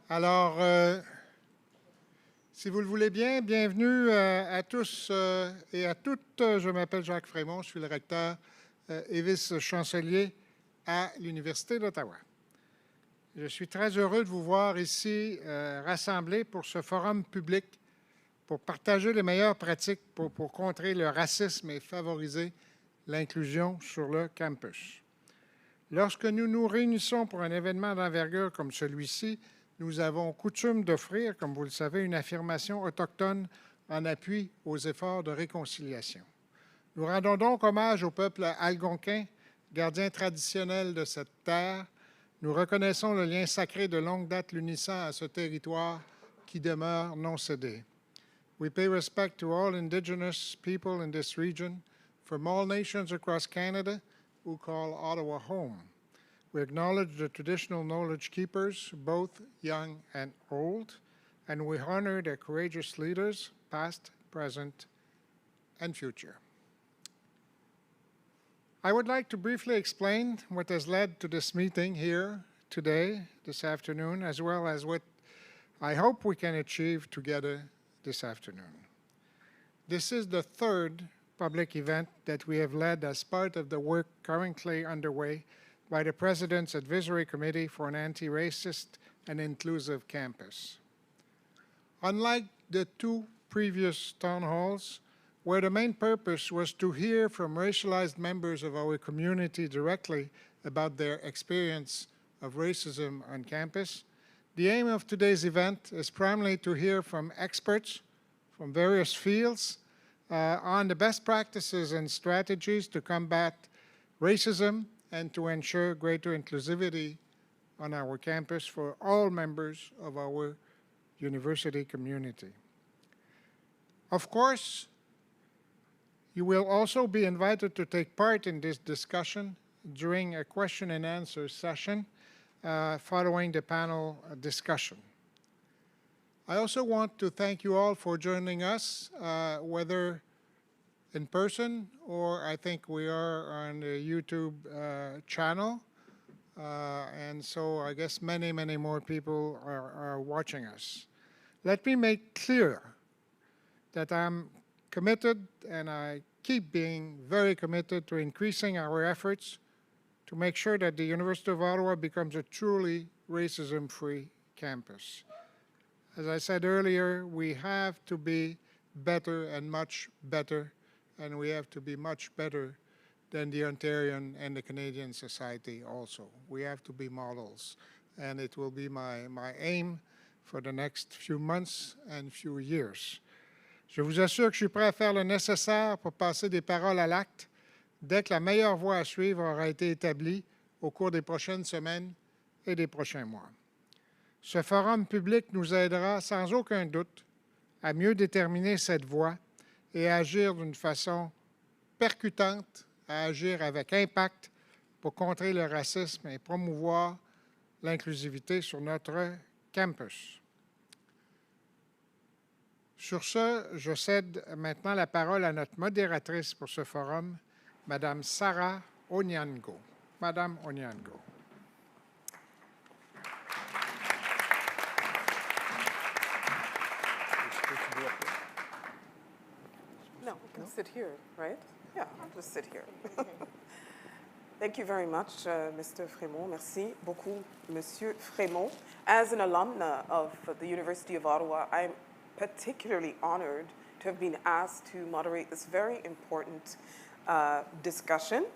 Alors, si vous le voulez bien, bienvenue à tous et à toutes. Je m'appelle Jacques Frémont, je suis le recteur et vice-chancelier à l'Université d'Ottawa. Je suis très heureux de vous voir ici rassemblés pour ce forum public pour partager les meilleures pratiques pour contrer le racisme et favoriser l'inclusion sur le campus. Lorsque nous nous réunissons pour un événement d'envergure comme celui-ci, nous avons coutume d'offrir, comme vous le savez, une affirmation autochtone en appui aux efforts de réconciliation. Nous rendons donc hommage au peuple algonquin, gardien traditionnel de cette terre. Nous reconnaissons le lien sacré de longue date l'unissant à ce territoire qui demeure non cédé. We pay respect to all Indigenous people in this region, from all nations across Canada who call Ottawa home. We acknowledge the traditional knowledge keepers, both young and old, and we honor their courageous leaders, past, present, and future. I would like to briefly explain what has led to this meeting here today, this afternoon, as well as what I hope we can achieve together this afternoon. This is the third public event that we have led as part of the work currently underway by the President's Advisory Committee for an Anti-Racist and Inclusive Campus. Unlike the two previous town halls, where the main purpose was to hear from racialized members of our community directly about their experience of racism on campus, the aim of today's event is primarily to hear from experts from various fields on the best practices and strategies to combat racism and to ensure greater inclusivity on our campus for all members of our university community. Of course, you will also be invited to take part in this discussion during a question and answer session following the panel discussion. I also want to thank you all for joining us, whether in person, or I think we are on the YouTube channel. And so I guess many, many more people are watching us. Let me make clear that I'm committed, and I keep being very committed to increasing our efforts to make sure that the University of Ottawa becomes a truly racism-free campus. As I said earlier, we have to be better and much better, and we have to be much better than the Ontarian and the Canadian society also. We have to be models, and it will be my aim for the next few months and few years. Je vous assure que je suis prêt à faire le nécessaire pour passer des paroles à l'acte dès que la meilleure voie à suivre aura été établie au cours des prochaines semaines et des prochains mois. Ce forum public nous aidera sans aucun doute à mieux déterminer cette voie et à agir d'une façon percutante, à agir avec impact pour contrer le racisme et promouvoir l'inclusivité sur notre campus. Sur ce, je cède maintenant la parole à notre modératrice pour ce forum, Madame Sarah Onyango. Madame Onyango. No, we can sit here, right? Yeah, just sit here. Thank you very much, Mr. Frémont. Merci beaucoup, Monsieur Frémont. As an alumna of the University of Ottawa, I'm particularly honored to have been asked to moderate this very important discussion.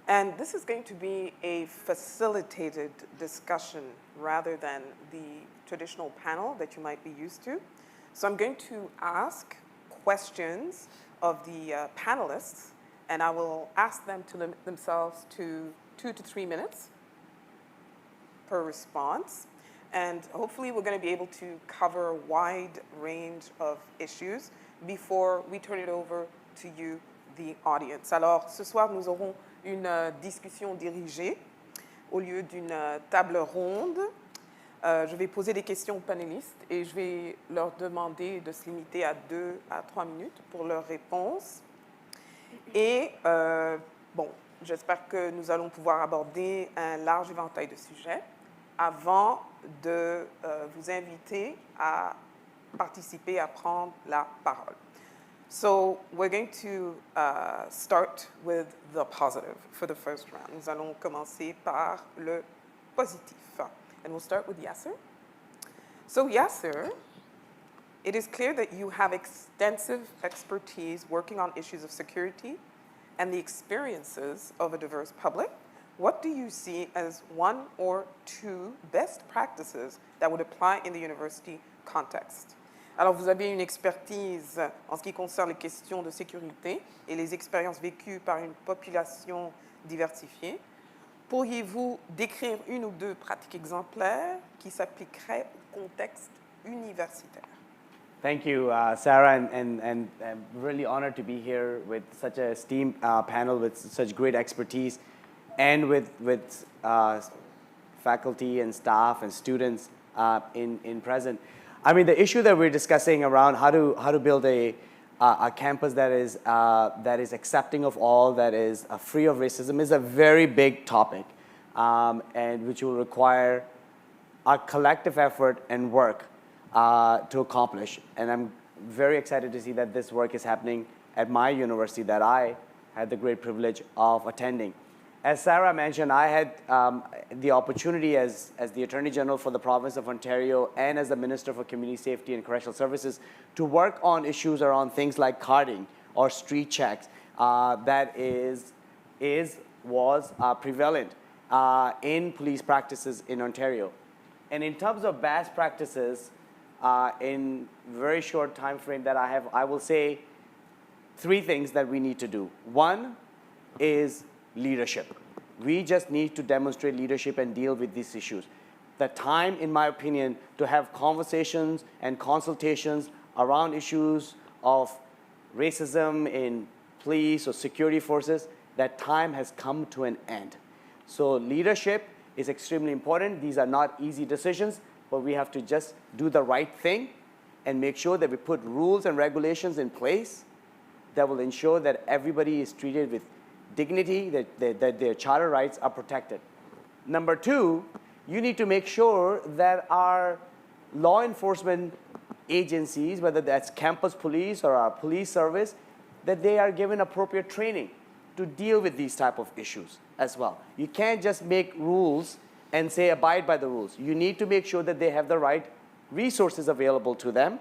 And this is going to be a facilitated discussion rather than the traditional panel that you might be used to. So I'm going to ask questions of the panelists, and I will ask them to limit themselves to 2 to 3 minutes per response. And hopefully we're going to be able to cover a wide range of issues before we turn it over to you, the audience. Alors, ce soir, nous aurons une discussion dirigée au lieu d'une table ronde. Je vais poser des questions aux panélistes et je vais leur demander de se limiter à 2 à 3 minutes pour leurs réponses. Et bon, j'espère que nous allons pouvoir aborder un large éventail de sujets avant de vous inviter à participer, à prendre la parole. So we're going to start with the positive for the first round. Nous allons commencer par le positif. And we'll start with Yasser. So Yasser, it is clear that you have extensive expertise working on issues of security and the experiences of a diverse public. What do you see as 1 or 2 best practices that would apply in the university context? Alors, vous avez une expertise en ce qui concerne les questions de sécurité et les expériences vécues par une population diversifiée. Pourriez-vous décrire 1 ou 2 pratiques exemplaires qui s'appliqueraient au contexte universitaire? Thank you, Sarah, and I'm really honored to be here with such a esteemed panel with such great expertise and with faculty and staff and students in present. I mean, the issue that we're discussing around how to build a campus that is accepting of all, that is free of racism, is a very big topic, and which will require a collective effort and work to accomplish. And I'm very excited to see that this work is happening at my university that I had the great privilege of attending. As Sarah mentioned, I had the opportunity as the Attorney General for the province of Ontario and as the Minister for Community Safety and Correctional Services to work on issues around things like carding or street checks that was prevalent in police practices in Ontario. And in terms of best practices, in very short time frame that I have, I will say 3 things that we need to do. 1 is leadership. We just need to demonstrate leadership and deal with these issues. The time, in my opinion, to have conversations and consultations around issues of racism in police or security forces, that time has come to an end. So leadership is extremely important. These are not easy decisions, but we have to just do the right thing and make sure that we put rules and regulations in place that will ensure that everybody is treated with dignity, that their charter rights are protected. Number 2, you need to make sure that our law enforcement agencies, whether that's campus police or our police service, that they are given appropriate training to deal with these type of issues as well. You can't just make rules and say abide by the rules. You need to make sure that they have the right resources available to them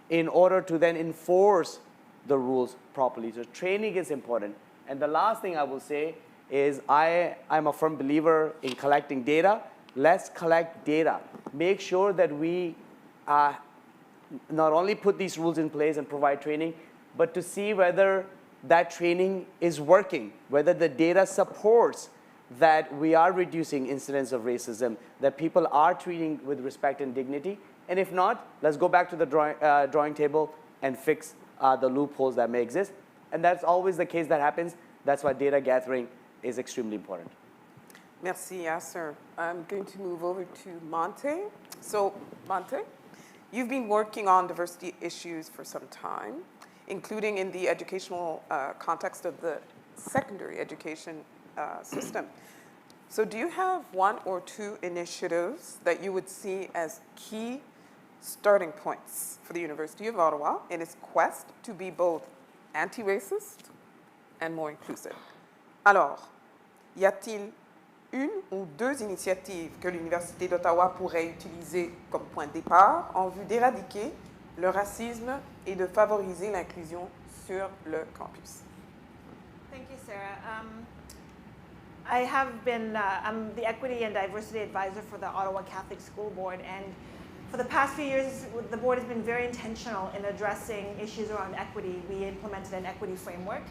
in order to then enforce the rules properly. So training is important. And the last thing I will say is I'm a firm believer in collecting data. Let's collect data. Make sure that we not only put these rules in place and provide training, but to see whether that training is working, whether the data supports that we are reducing incidents of racism, that people are treating with respect and dignity. And if not, let's go back to the drawing table and fix the loopholes that may exist. And that's always the case that happens. That's why data gathering is extremely important. Merci, Yasser. I'm going to move over to Monte. So, Monte, you've been working on diversity issues for some time, including in the educational context of the secondary education system. So do you have 1 or 2 initiatives that you would see as key starting points for the University of Ottawa in its quest to be both anti-racist and more inclusive? Alors, y a-t-il 1 ou 2 initiatives que l'Université d'Ottawa pourrait utiliser comme point de départ en vue d'éradiquer le racisme et de favoriser l'inclusion sur le campus? Thank you, Sarah. I have been, I'm the Equity and Diversity Advisor for the Ottawa Catholic School Board, and for the past few years, the board has been very intentional in addressing issues around equity. We implemented an equity framework,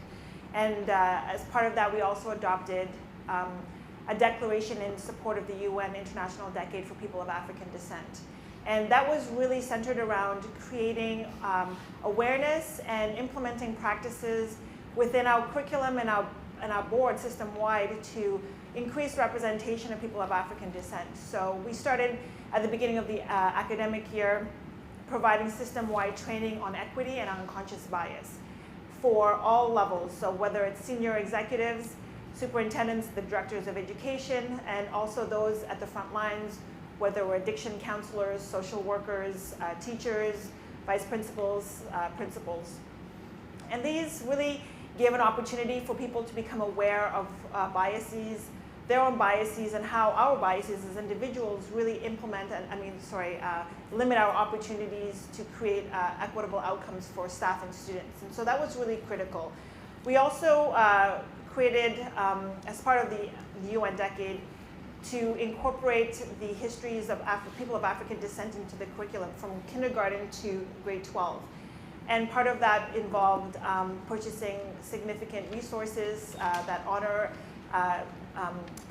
and as part of that, we also adopted a declaration in support of the UN International Decade for People of African Descent. And that was really centered around creating awareness and implementing practices within our curriculum and our and our board system-wide to increase representation of people of African descent. So we started at the beginning of the academic year providing system-wide training on equity and unconscious bias for all levels. So whether it's senior executives, superintendents, the directors of education, and also those at the front lines, whether we're addiction counselors, social workers, teachers, vice principals, principals. And these really gave an opportunity for people to become aware of biases, their own biases, and how our biases as individuals really implement and, limit our opportunities to create equitable outcomes for staff and students. And so that was really critical. We also created, as part of the UN Decade, to incorporate the histories of people of African descent into the curriculum from kindergarten to grade 12. And part of that involved purchasing significant resources that honor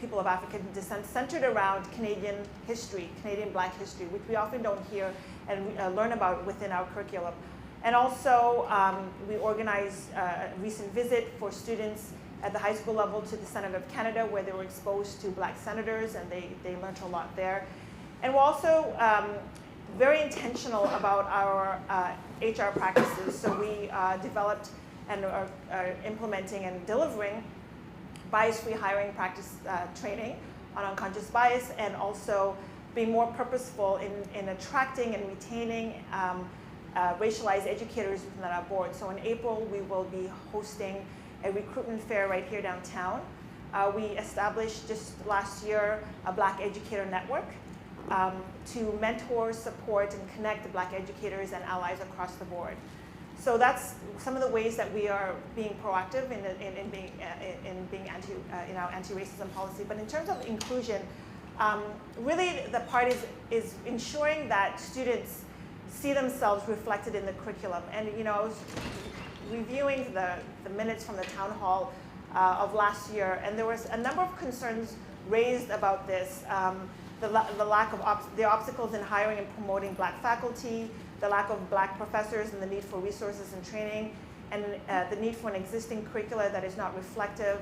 people of African descent, centered around Canadian history, Canadian Black history, which we often don't hear and learn about within our curriculum. And also, we organized a recent visit for students at the high school level to the Senate of Canada, where they were exposed to Black senators, and they learned a lot there. And we're also very intentional about our HR practices. So we developed and are implementing and delivering bias-free hiring practice training on unconscious bias, and also being more purposeful in attracting and retaining racialized educators within our board. So in April, we will be hosting a recruitment fair right here downtown. We established just last year a Black Educator Network to mentor, support, and connect the Black educators and allies across the board. So that's some of the ways that we are being proactive in being anti-racism policy. But in terms of inclusion, really the part is ensuring that students see themselves reflected in the curriculum. And I was reviewing the minutes from the town hall of last year, and there was a number of concerns raised about this. The lack of the obstacles in hiring and promoting Black faculty, the lack of Black professors, and the need for resources and training, and the need for an existing curricula that is not reflective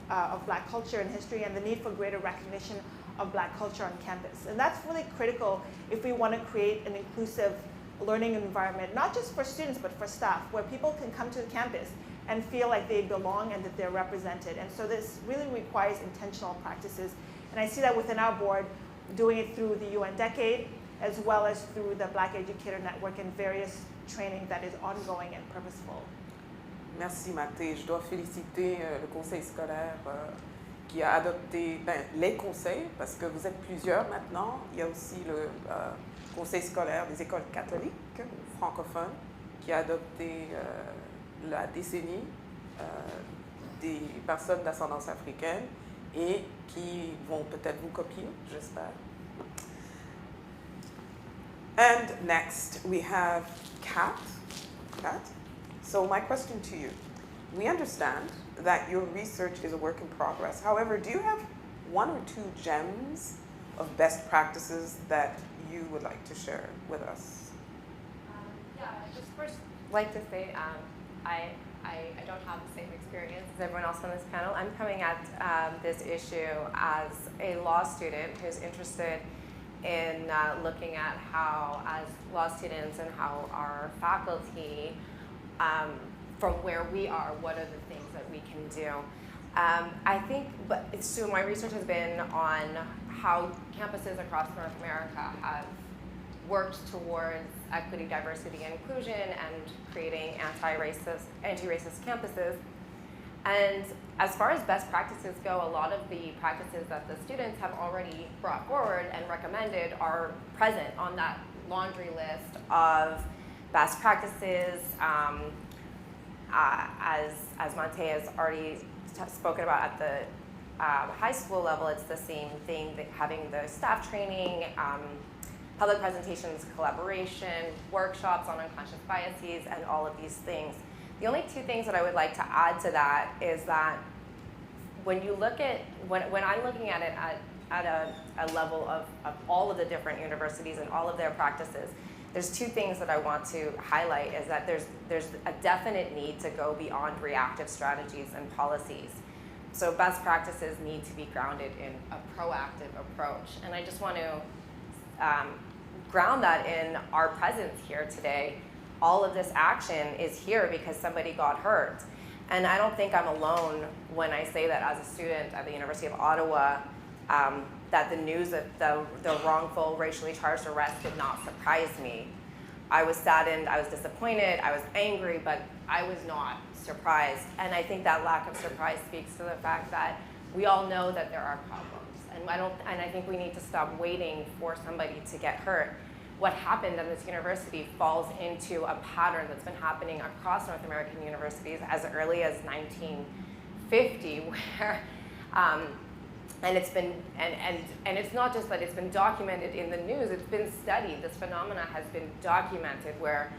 of Black culture and history, and the need for greater recognition of Black culture on campus. And that's really critical if we want to create an inclusive learning environment, not just for students, but for staff, where people can come to the campus and feel like they belong and that they're represented. And so this really requires intentional practices. And I see that within our board, doing it through the UN Decade, as well as through the Black Educator Network and various training that is ongoing and purposeful. Merci, Mathé. Je dois féliciter le conseil scolaire qui a adopté les conseils, parce que vous êtes plusieurs maintenant. Il y a aussi le conseil scolaire des écoles catholiques francophones qui a adopté la décennie des personnes d'ascendance africaine et qui vont peut-être vous copier, j'espère. And next we have Kat. So my question to you, we understand that your research is a work in progress. However, do you have one or two gems of best practices that you would like to share with us? Yeah, I just first like to say I don't have the same experience as everyone else on this panel. I'm coming at this issue as a law student who's interested in looking at how, as law students and how our faculty, from where we are, what are the things that we can do. I think, so my research has been on how campuses across North America have worked towards equity, diversity, and inclusion, and creating anti-racist campuses. And as far as best practices go, a lot of the practices that the students have already brought forward and recommended are present on that laundry list of best practices. As Monte has already spoken about at the high school level, it's the same thing, that having the staff training, public presentations, collaboration, workshops on unconscious biases, and all of these things. The only two things that I would like to add to that is that when you look at, when I'm looking at it at a level of all of the different universities and all of their practices, there's two things that I want to highlight, is that there's a definite need to go beyond reactive strategies and policies. So best practices need to be grounded in a proactive approach. And I just want to ground that in our presence here today. All of this action is here because somebody got hurt. And I don't think I'm alone when I say that as a student at the University of Ottawa, that the news of the wrongful racially charged arrest did not surprise me. I was saddened, I was disappointed, I was angry, but I was not surprised. And I think that lack of surprise speaks to the fact that we all know that there are problems. And I think we need to stop waiting for somebody to get hurt. What happened at this university falls into a pattern that's been happening across North American universities as early as 1950, where, and it's been, and it's not just that it's been documented in the news, it's been studied. This phenomena has been documented where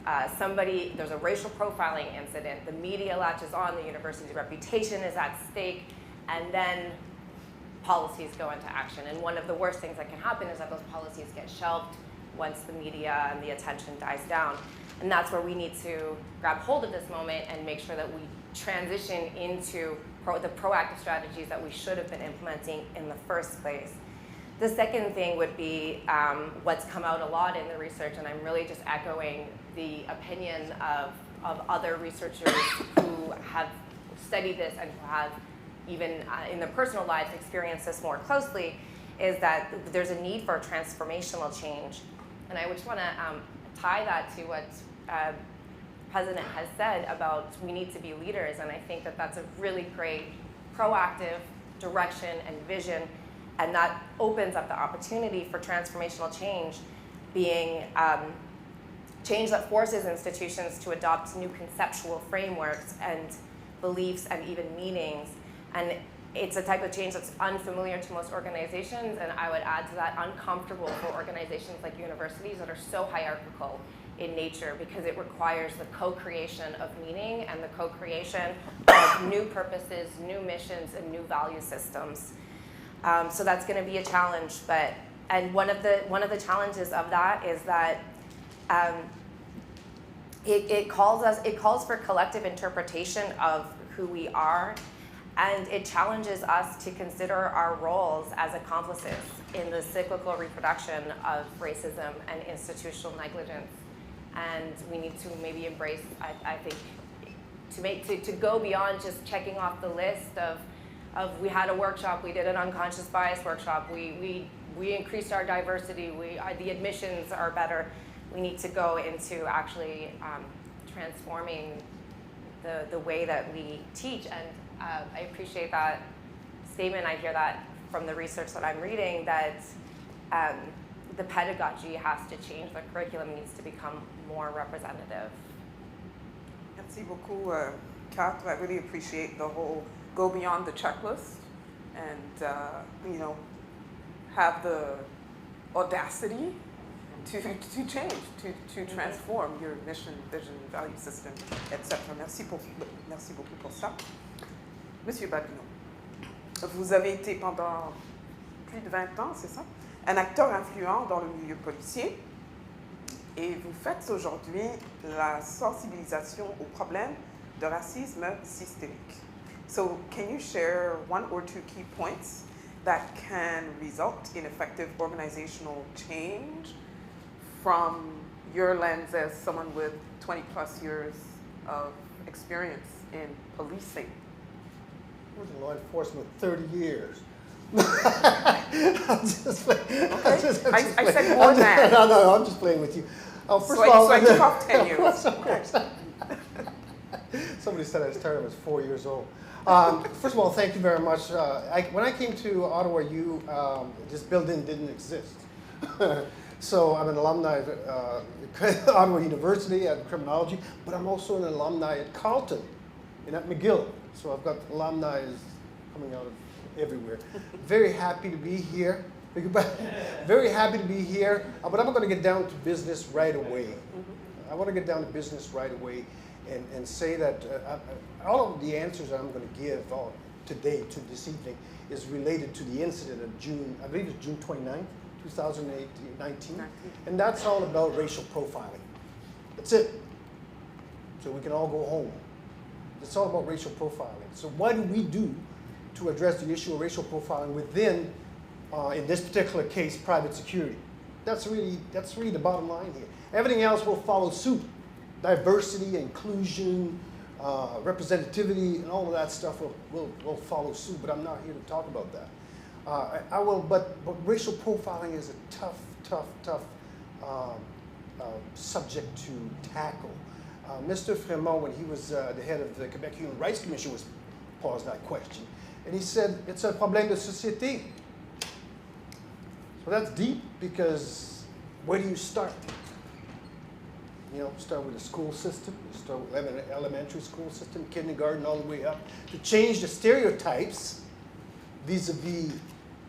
there's a racial profiling incident, the media latches on, the university's reputation is at stake, and then policies go into action. And one of the worst things that can happen is that those policies get shelved once the media and the attention dies down. And that's where we need to grab hold of this moment and make sure that we transition into the proactive strategies that we should have been implementing in the first place. The second thing would be what's come out a lot in the research, and I'm really just echoing the opinion of other researchers who have studied this and who have even in their personal lives experienced this more closely, is that there's a need for transformational change. And I just want to tie that to what the President has said about we need to be leaders, and I think that that's a really great proactive direction and vision, and that opens up the opportunity for transformational change, being change that forces institutions to adopt new conceptual frameworks and beliefs and even meanings. And it's a type of change that's unfamiliar to most organizations, and I would add to that uncomfortable for organizations like universities that are so hierarchical in nature, because it requires the co-creation of meaning and the co-creation of new purposes, new missions, and new value systems. So that's going to be a challenge, and one of the challenges of that is that it calls for collective interpretation of who we are. And it challenges us to consider our roles as accomplices in the cyclical reproduction of racism and institutional negligence. And we need to maybe embrace, I think, to go beyond just checking off the list of we had a workshop, we did an unconscious bias workshop, we increased our diversity, the admissions are better. We need to go into actually transforming the way that we teach. And I appreciate that statement. I hear that from the research that I'm reading, that the pedagogy has to change. The curriculum needs to become more representative. Merci beaucoup, Kat. I really appreciate the whole go beyond the checklist and, have the audacity to change, to transform your mission, vision, value system, etc. Merci beaucoup pour ça. Monsieur Babineau, vous avez été pendant plus de 20 ans, c'est ça, un acteur influent dans le milieu policier, et vous faites aujourd'hui la sensibilisation aux problèmes de racisme systémique. So can you share one or two key points that can result in effective organizational change from your lens as someone with 20 plus years of experience in policing? I was in law enforcement 30 years. I'm just playing. Okay. I said more than that. No, I'm just playing with you. First So of all, I took off 10 years. Of course. Somebody said I started when I was 4 years old. First of all, thank you very much. When I came to Ottawa, this building didn't exist. So I'm an alumni of Ottawa University at criminology, but I'm also an alumni at Carleton and at McGill. So I've got alumni coming out of everywhere. Very happy to be here. Very happy to be here, but I'm going to get down to business right away. I want to get down to business right away and say that all of the answers that I'm going to give today, to this evening, is related to the incident of June, I believe it's June 29th, 2019. And that's all about racial profiling. That's it. So we can all go home. It's all about racial profiling. So what do we do to address the issue of racial profiling within, in this particular case, private security. That's really the bottom line here. Everything else will follow suit. Diversity, inclusion, representativity, and all of that stuff will follow suit, but I'm not here to talk about that. But racial profiling is a tough subject to tackle. Mr. Fremont, when he was the head of the Quebec Human Rights Commission, was posed that question. And he said, it's a problème de société. So that's deep, because where do you start? Start with the school system, you start with elementary school system, kindergarten, all the way up, to change the stereotypes vis-a-vis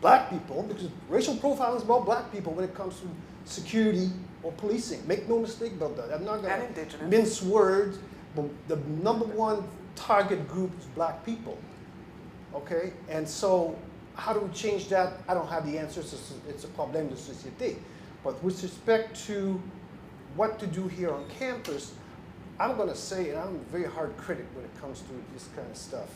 black people, because racial profiling is about black people when it comes to security or policing. Make no mistake about that. I'm not going to mince words, but the number one target group is black people. Okay? And so, how do we change that? I don't have the answers. It's a problème de société. But with respect to what to do here on campus, I'm going to say, and I'm a very hard critic when it comes to this kind of stuff.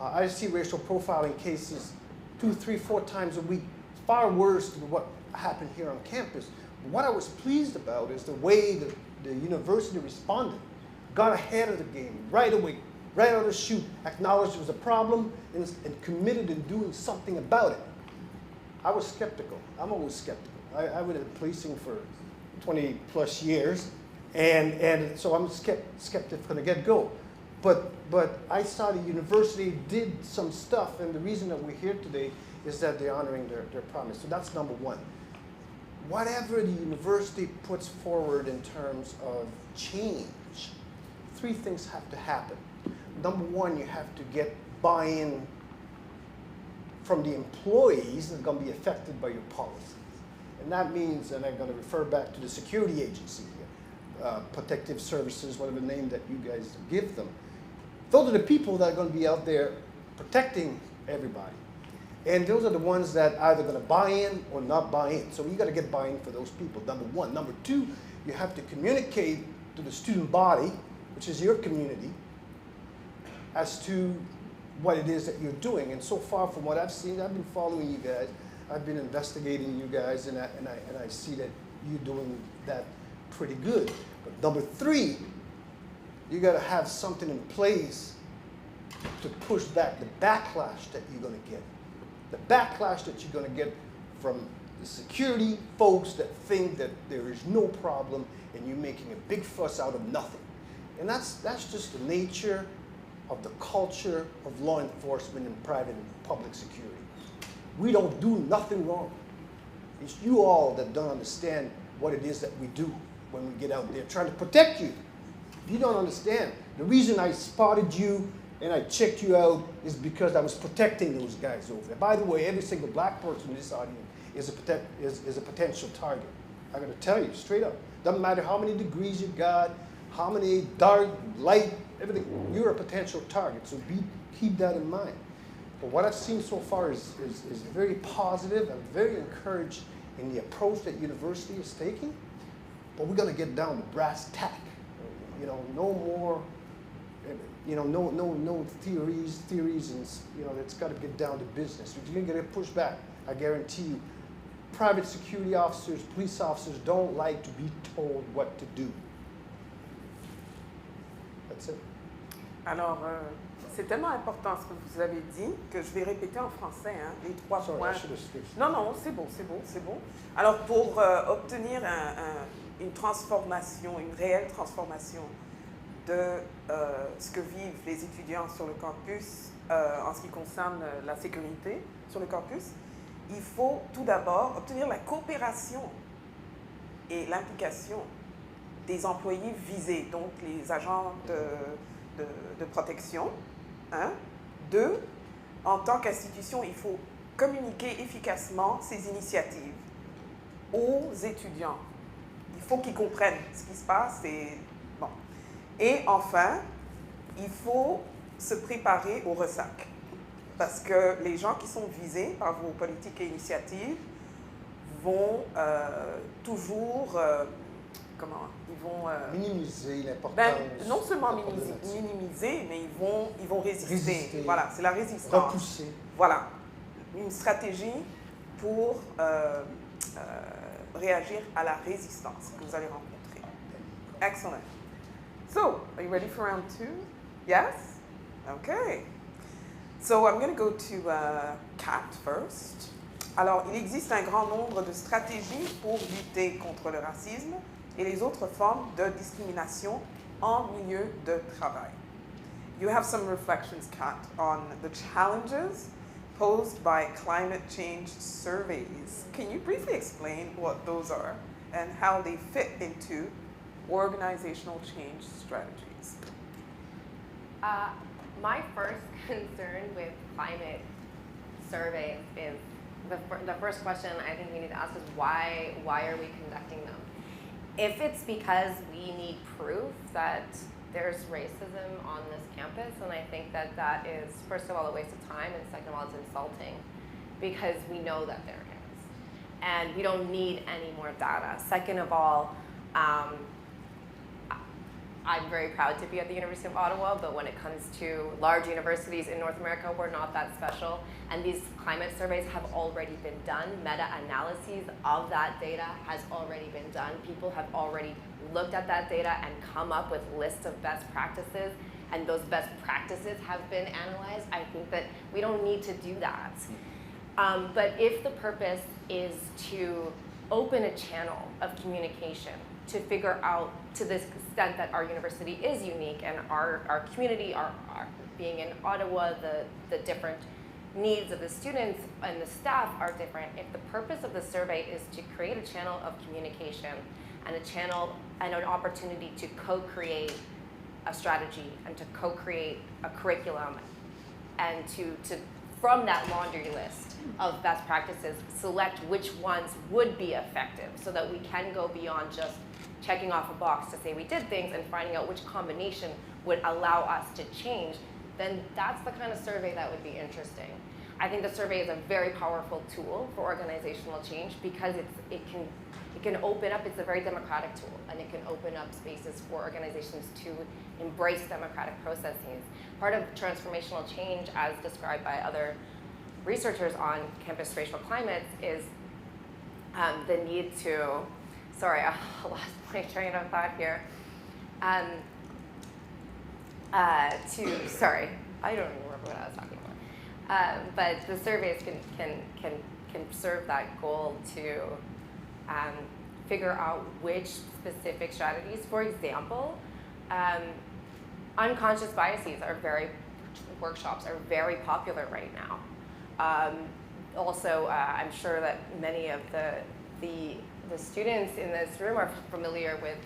I see racial profiling cases 2, 3, 4 times a week, far worse than what happened here on campus. But what I was pleased about is the way that the university responded, got ahead of the game right away, right out of the chute, acknowledged it was a problem, and committed in doing something about it. I was skeptical. I'm always skeptical. I've been in policing for 20 plus years, and so I'm skeptic from the get-go. But I saw the university did some stuff, and the reason that we're here today is that they're honoring their promise. So that's number one. Whatever the university puts forward in terms of change, 3 things have to happen. Number one, you have to get buy-in from the employees that are going to be affected by your policies. And that means, and I'm going to refer back to the security agency here, protective services, whatever name that you guys give them. Those are the people that are going to be out there protecting everybody. And those are the ones that are either going to buy in or not buy in. So you got to get buy-in for those people, number one. Number two, you have to communicate to the student body, which is your community, as to what it is that you're doing. And so far from what I've seen, I've been following you guys. I've been investigating you guys, and I see that you're doing that pretty good. But number three, you got to have something in place to push back the backlash that you're going to get. The backlash that you're going to get from the security folks that think that there is no problem and you're making a big fuss out of nothing. And that's just the nature of the culture of law enforcement in private and public security. We don't do nothing wrong. It's you all that don't understand what it is that we do when we get out there trying to protect you. You don't understand. The reason I spotted you and I checked you out is because I was protecting those guys over there. By the way, every single black person in this audience is a potential target. I'm going to tell you straight up. Doesn't matter how many degrees you got, how many dark, light, everything. You're a potential target, so keep that in mind. But what I've seen so far is very positive. I'm very encouraged in the approach that university is taking. But we're going to get down to brass tack. No more, no theories, and, it's got to get down to business. If you're going to get it pushed back, I guarantee you, private security officers, police officers don't like to be told what to do. That's it. Alors, c'est tellement important ce que vous avez dit que je vais répéter en français les 3 points. Non, c'est bon. Alors, pour obtenir une transformation, une réelle transformation de ce que vivent les étudiants sur le campus en ce qui concerne la sécurité sur le campus, il faut tout d'abord obtenir la coopération et l'implication des employés visés, donc les agents de protection. 2, en tant qu'institution, il faut communiquer efficacement ces initiatives aux étudiants. Il faut qu'ils comprennent ce qui se passe. Et enfin, il faut se préparer au ressac. Parce que les gens qui sont visés par vos politiques et initiatives vont toujours comment, ils vont Minimiser l'importance. ben, non seulement de la problématique. minimiser, mais ils vont résister. Résister. Voilà, c'est la résistance. Repousser. Voilà, une stratégie pour réagir à la résistance que vous allez rencontrer. Excellent. So, are you ready for round 2? Yes? Okay. So, I'm going to go to Kat first. Alors, il existe un grand nombre de stratégies pour lutter contre le racisme et les autres formes de discrimination en milieu de travail. You have some reflections, Kat, on the challenges posed by climate change surveys. Can you briefly explain what those are and how they fit into organizational change strategies? My first concern with climate surveys is the first question I think we need to ask is why are we conducting them? If it's because we need proof that there's racism on this campus, and I think that is, first of all, a waste of time, and second of all, it's insulting because we know that there is. And we don't need any more data. Second of all, I'm very proud to be at the University of Ottawa, but when it comes to large universities in North America, we're not that special. And these climate surveys have already been done. Meta-analyses of that data has already been done. People have already looked at that data and come up with lists of best practices, and those best practices have been analyzed. I think that we don't need to do that. But if the purpose is to open a channel of communication to figure out, to this extent that our university is unique and our community, our being in Ottawa, the different needs of the students and the staff are different. If the purpose of the survey is to create a channel of communication and a channel and an opportunity to co-create a strategy and to co-create a curriculum and to from that laundry list of best practices, select which ones would be effective so that we can go beyond just checking off a box to say we did things and finding out which combination would allow us to change, then that's the kind of survey that would be interesting. I think the survey is a very powerful tool for organizational change because it can open up, it's a very democratic tool, and it can open up spaces for organizations to embrace democratic processes. Part of transformational change, as described by other researchers on campus racial climates, is the need to, sorry, I lost my train of thought here. Sorry, I don't remember what I was talking about. But the surveys can serve that goal to figure out which specific strategies. For example, unconscious biases workshops are very popular right now. Also, I'm sure that many of the students in this room are familiar with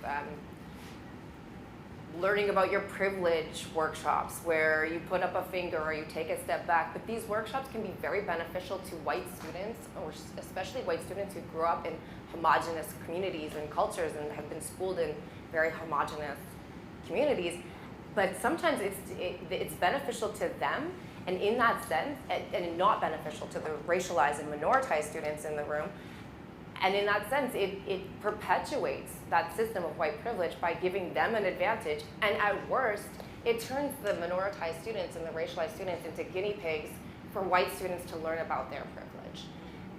learning about your privilege workshops, where you put up a finger or you take a step back. But these workshops can be very beneficial to white students, or especially white students who grew up in homogenous communities and cultures and have been schooled in very homogenous communities. But sometimes it's beneficial to them, and in that sense, and not beneficial to the racialized and minoritized students in the room. And in that sense, it perpetuates that system of white privilege by giving them an advantage. And at worst, it turns the minoritized students and the racialized students into guinea pigs for white students to learn about their privilege.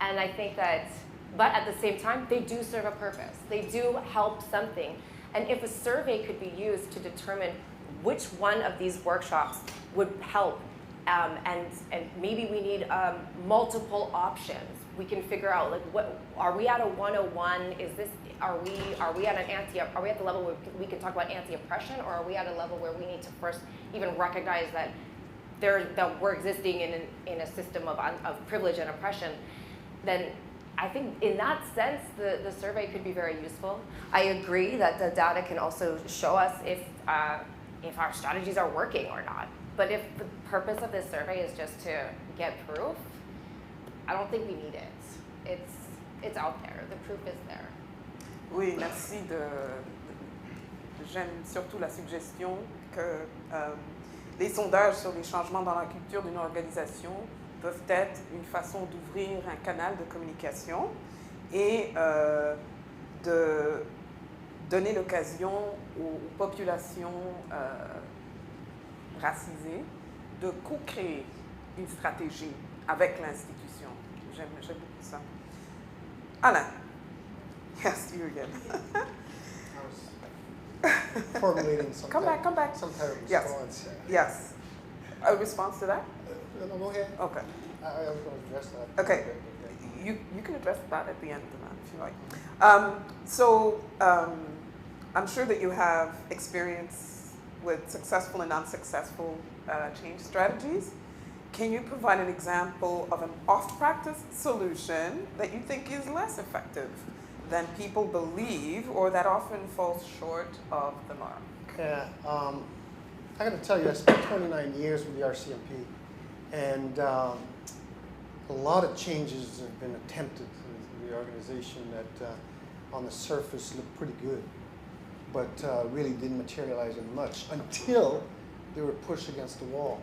And I think that, but at the same time, they do serve a purpose. They do help something. And if a survey could be used to determine which one of these workshops would help, and maybe we need multiple options. We can figure out, like, what are we at a 101? Is this, are we at the level where we can talk about anti-oppression, or are we at a level where we need to first even recognize that we're existing in a system of privilege and oppression? Then I think in that sense, the survey could be very useful. I agree that the data can also show us if our strategies are working or not. But if the purpose of this survey is just to get proof, I don't think we need it. It's out there. The proof is there. Oui, merci j'aime surtout la suggestion que les sondages sur les changements dans la culture d'une organisation peuvent être une façon d'ouvrir un canal de communication et donner l'occasion aux populations racisées de co-créer une stratégie avec l'institution. J'aime beaucoup ça. Alain. Yes, you again. I was formulating some Come back, come back. Some type of Yes. response. Yes. A response to that? No, go ahead. Okay. I was going to address that. Okay. You can address that at the end of that if you like. I'm sure that you have experience with successful and unsuccessful change strategies. Can you provide an example of an off-practice solution that you think is less effective than people believe or that often falls short of the mark? Yeah, I got to tell you, I spent 29 years with the RCMP, and a lot of changes have been attempted in the organization that on the surface looked pretty good, but really didn't materialize in much until they were pushed against the wall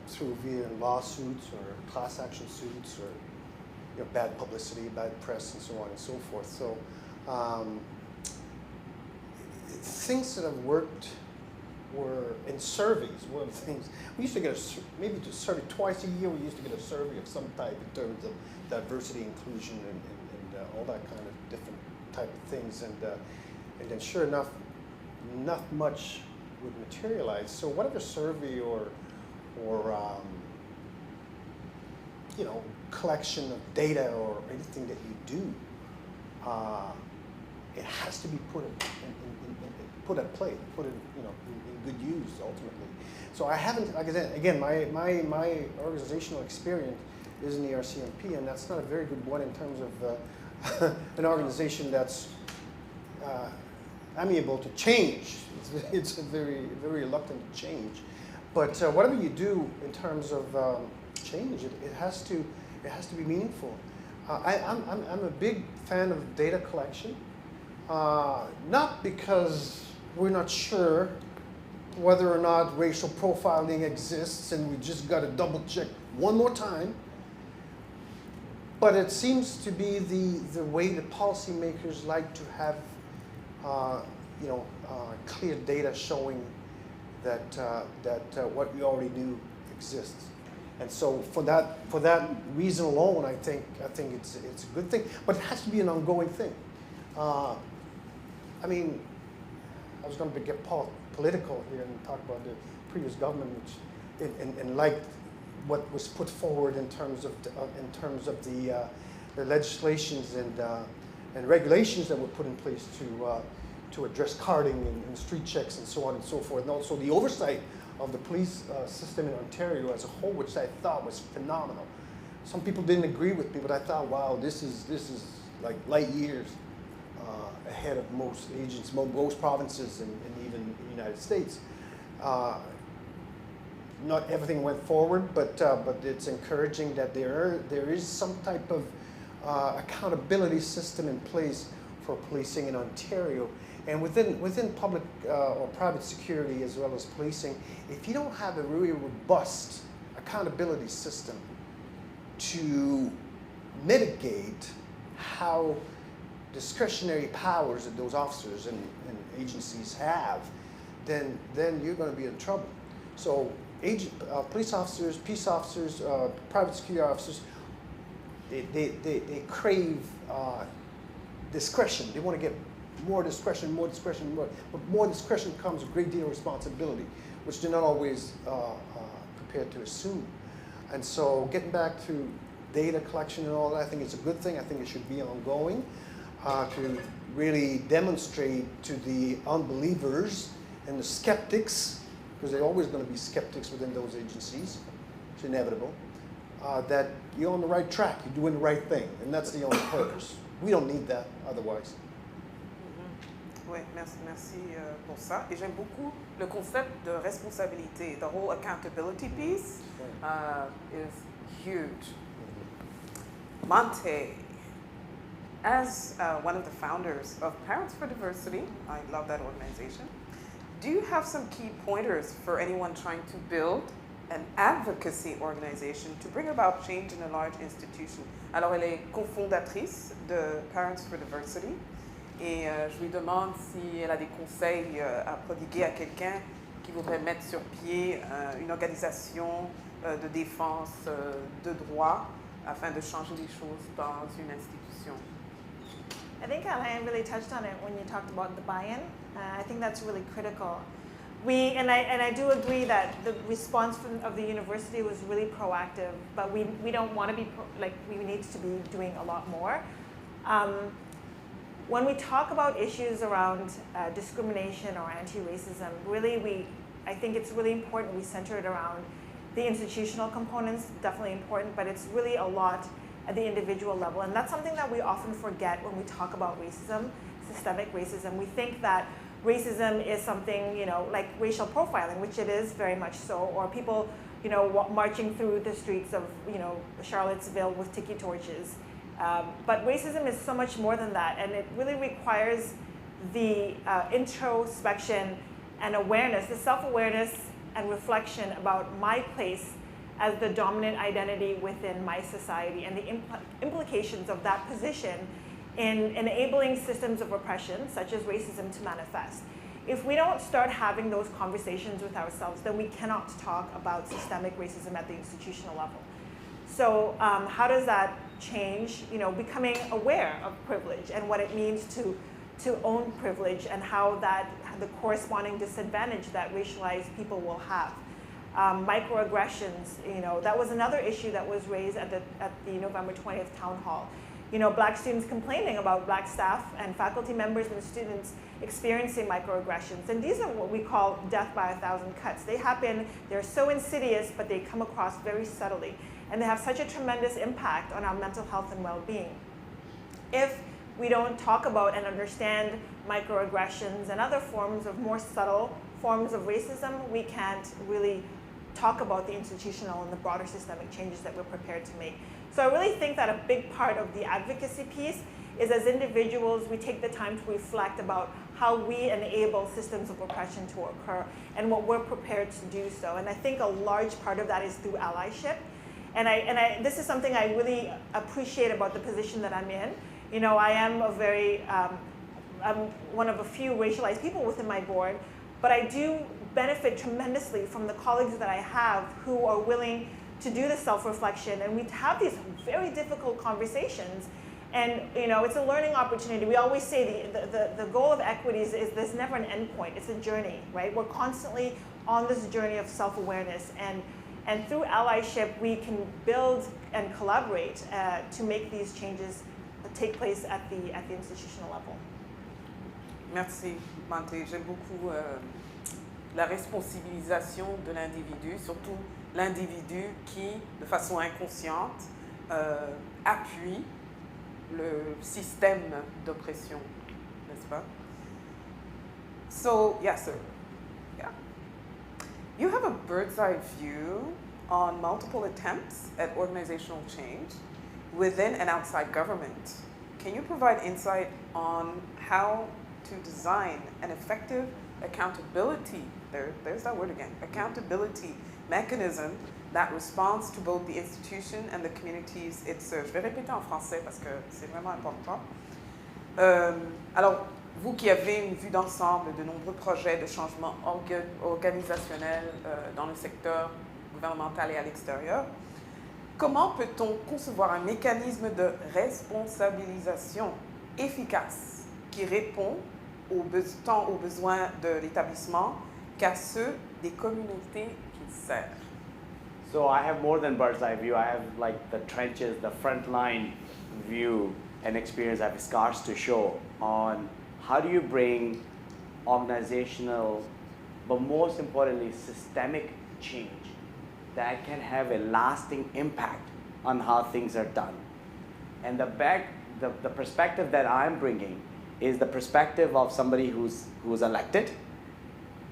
through via lawsuits or class action suits or bad publicity, bad press, and so on and so forth. So things that have worked were in surveys. One of the things we used to get maybe just survey twice a year. We used to get a survey of some type in terms of diversity, inclusion, and all that kind of different type of things. And then sure enough, not much would materialize. So whatever survey or collection of data or anything that you do, it has to be put at play, put in good use ultimately. So I haven't, like I said, again, my organizational experience is in the RCMP, and that's not a very good one in terms of an organization that's amiable to change. It's very reluctant to change. But whatever you do in terms of change, it has to be meaningful. I'm a big fan of data collection, not because we're not sure whether or not racial profiling exists, and we just got to double check one more time. But it seems to be the way that policymakers like to have, clear data showing that what we already knew exists. And so for that reason alone, I think it's a good thing. But it has to be an ongoing thing. I was going to get political here and talk about the previous government, which and like what was put forward in terms of the legislations and regulations that were put in place to address carding and street checks and so on and so forth, and also the oversight of the police system in Ontario as a whole, which I thought was phenomenal. Some people didn't agree with me, but I thought, wow, this is like light years ahead of most agents, most provinces, and even the United States. Not everything went forward, but it's encouraging that there is some type of accountability system in place for policing in Ontario. And within public or private security as well as policing, if you don't have a really robust accountability system to mitigate how discretionary powers that those officers and agencies have, then you're going to be in trouble. So police officers, peace officers, private security officers, they crave discretion. They want to get more discretion, but more discretion comes with a great deal of responsibility, which they're not always prepared to assume. And so getting back to data collection and all that, I think it's a good thing. I think it should be ongoing to really demonstrate to the unbelievers and the skeptics, because there are always going to be skeptics within those agencies, it's inevitable, that you're on the right track, you're doing the right thing, and that's the only purpose. We don't need that otherwise. Oui, merci pour ça. Et j'aime beaucoup le concept de responsabilité. The whole accountability piece is huge. Monte, as one of the founders of Parents for Diversity, I love that organization, do you have some key pointers for anyone trying to build an advocacy organization to bring about change in a large institution? Alors, elle est cofondatrice de Parents for Diversity. Et je lui demande si elle a des conseils à prodiguer à quelqu'un qui voudrait mettre sur pied une organisation de défense de droits afin de changer les choses dans une institution. I think Alain really touched on it when you talked about the buy-in. I think that's really critical. I do agree that the response of the university was really proactive, but we don't want to be, we need to be doing a lot more. When we talk about issues around discrimination or anti-racism, really I think it's really important we center it around the institutional components, definitely important, but it's really a lot at the individual level. And that's something that we often forget when we talk about racism, systemic racism. We think that racism is something, like racial profiling, which it is very much so, or people, marching through the streets of, Charlottesville with tiki torches. But racism is so much more than that, and it really requires the introspection and awareness, the self-awareness and reflection about my place as the dominant identity within my society and the implications of that position in enabling systems of oppression, such as racism, to manifest. If we don't start having those conversations with ourselves, then we cannot talk about systemic racism at the institutional level. So how does that change? Becoming aware of privilege and what it means to own privilege and how the corresponding disadvantage that racialized people will have. Microaggressions, that was another issue that was raised at the November 20th town hall. Black students complaining about Black staff and faculty members and students experiencing microaggressions. And these are what we call death by 1,000 cuts. They happen, they're so insidious, but they come across very subtly. And they have such a tremendous impact on our mental health and well-being. If we don't talk about and understand microaggressions and other forms of more subtle forms of racism, we can't really talk about the institutional and the broader systemic changes that we're prepared to make. So I really think that a big part of the advocacy piece is, as individuals, we take the time to reflect about how we enable systems of oppression to occur and what we're prepared to do so. And I think a large part of that is through allyship. And this is something I really appreciate about the position that I'm in. I am I'm one of a few racialized people within my board, but I do benefit tremendously from the colleagues that I have who are willing to do the self-reflection, and we have these very difficult conversations. And it's a learning opportunity. We always say the goal of equities is there's never an end point. It's a journey, right? We're constantly on this journey of self-awareness, and through allyship, we can build and collaborate to make these changes take place at the institutional level. Merci, Mante. J'aime beaucoup la responsabilisation de l'individu, surtout l'individu qui, de façon inconsciente, appuie le système d'oppression, n'est-ce pas? So, yes, sir. Yeah. You have a bird's eye view on multiple attempts at organizational change within and outside government. Can you provide insight on how to design an effective accountability, there's that word again, accountability mechanism that responds to both the institution and the communities it serves? Je vais répéter en français parce que c'est vraiment important. Alors, vous qui avez une vue d'ensemble de nombreux projets de changement organisationnel dans le secteur gouvernemental et à l'extérieur, comment peut-on concevoir un mécanisme de responsabilisation efficace qui répond tant aux besoins de l'établissement qu'à ceux des communautés qu'il sert? So I have more than bird's eye view. I have like the trenches, the frontline view and experience. I have scars to show on how do you bring organizational, but most importantly, systemic change that can have a lasting impact on how things are done. And the perspective that I'm bringing is the perspective of somebody who's elected,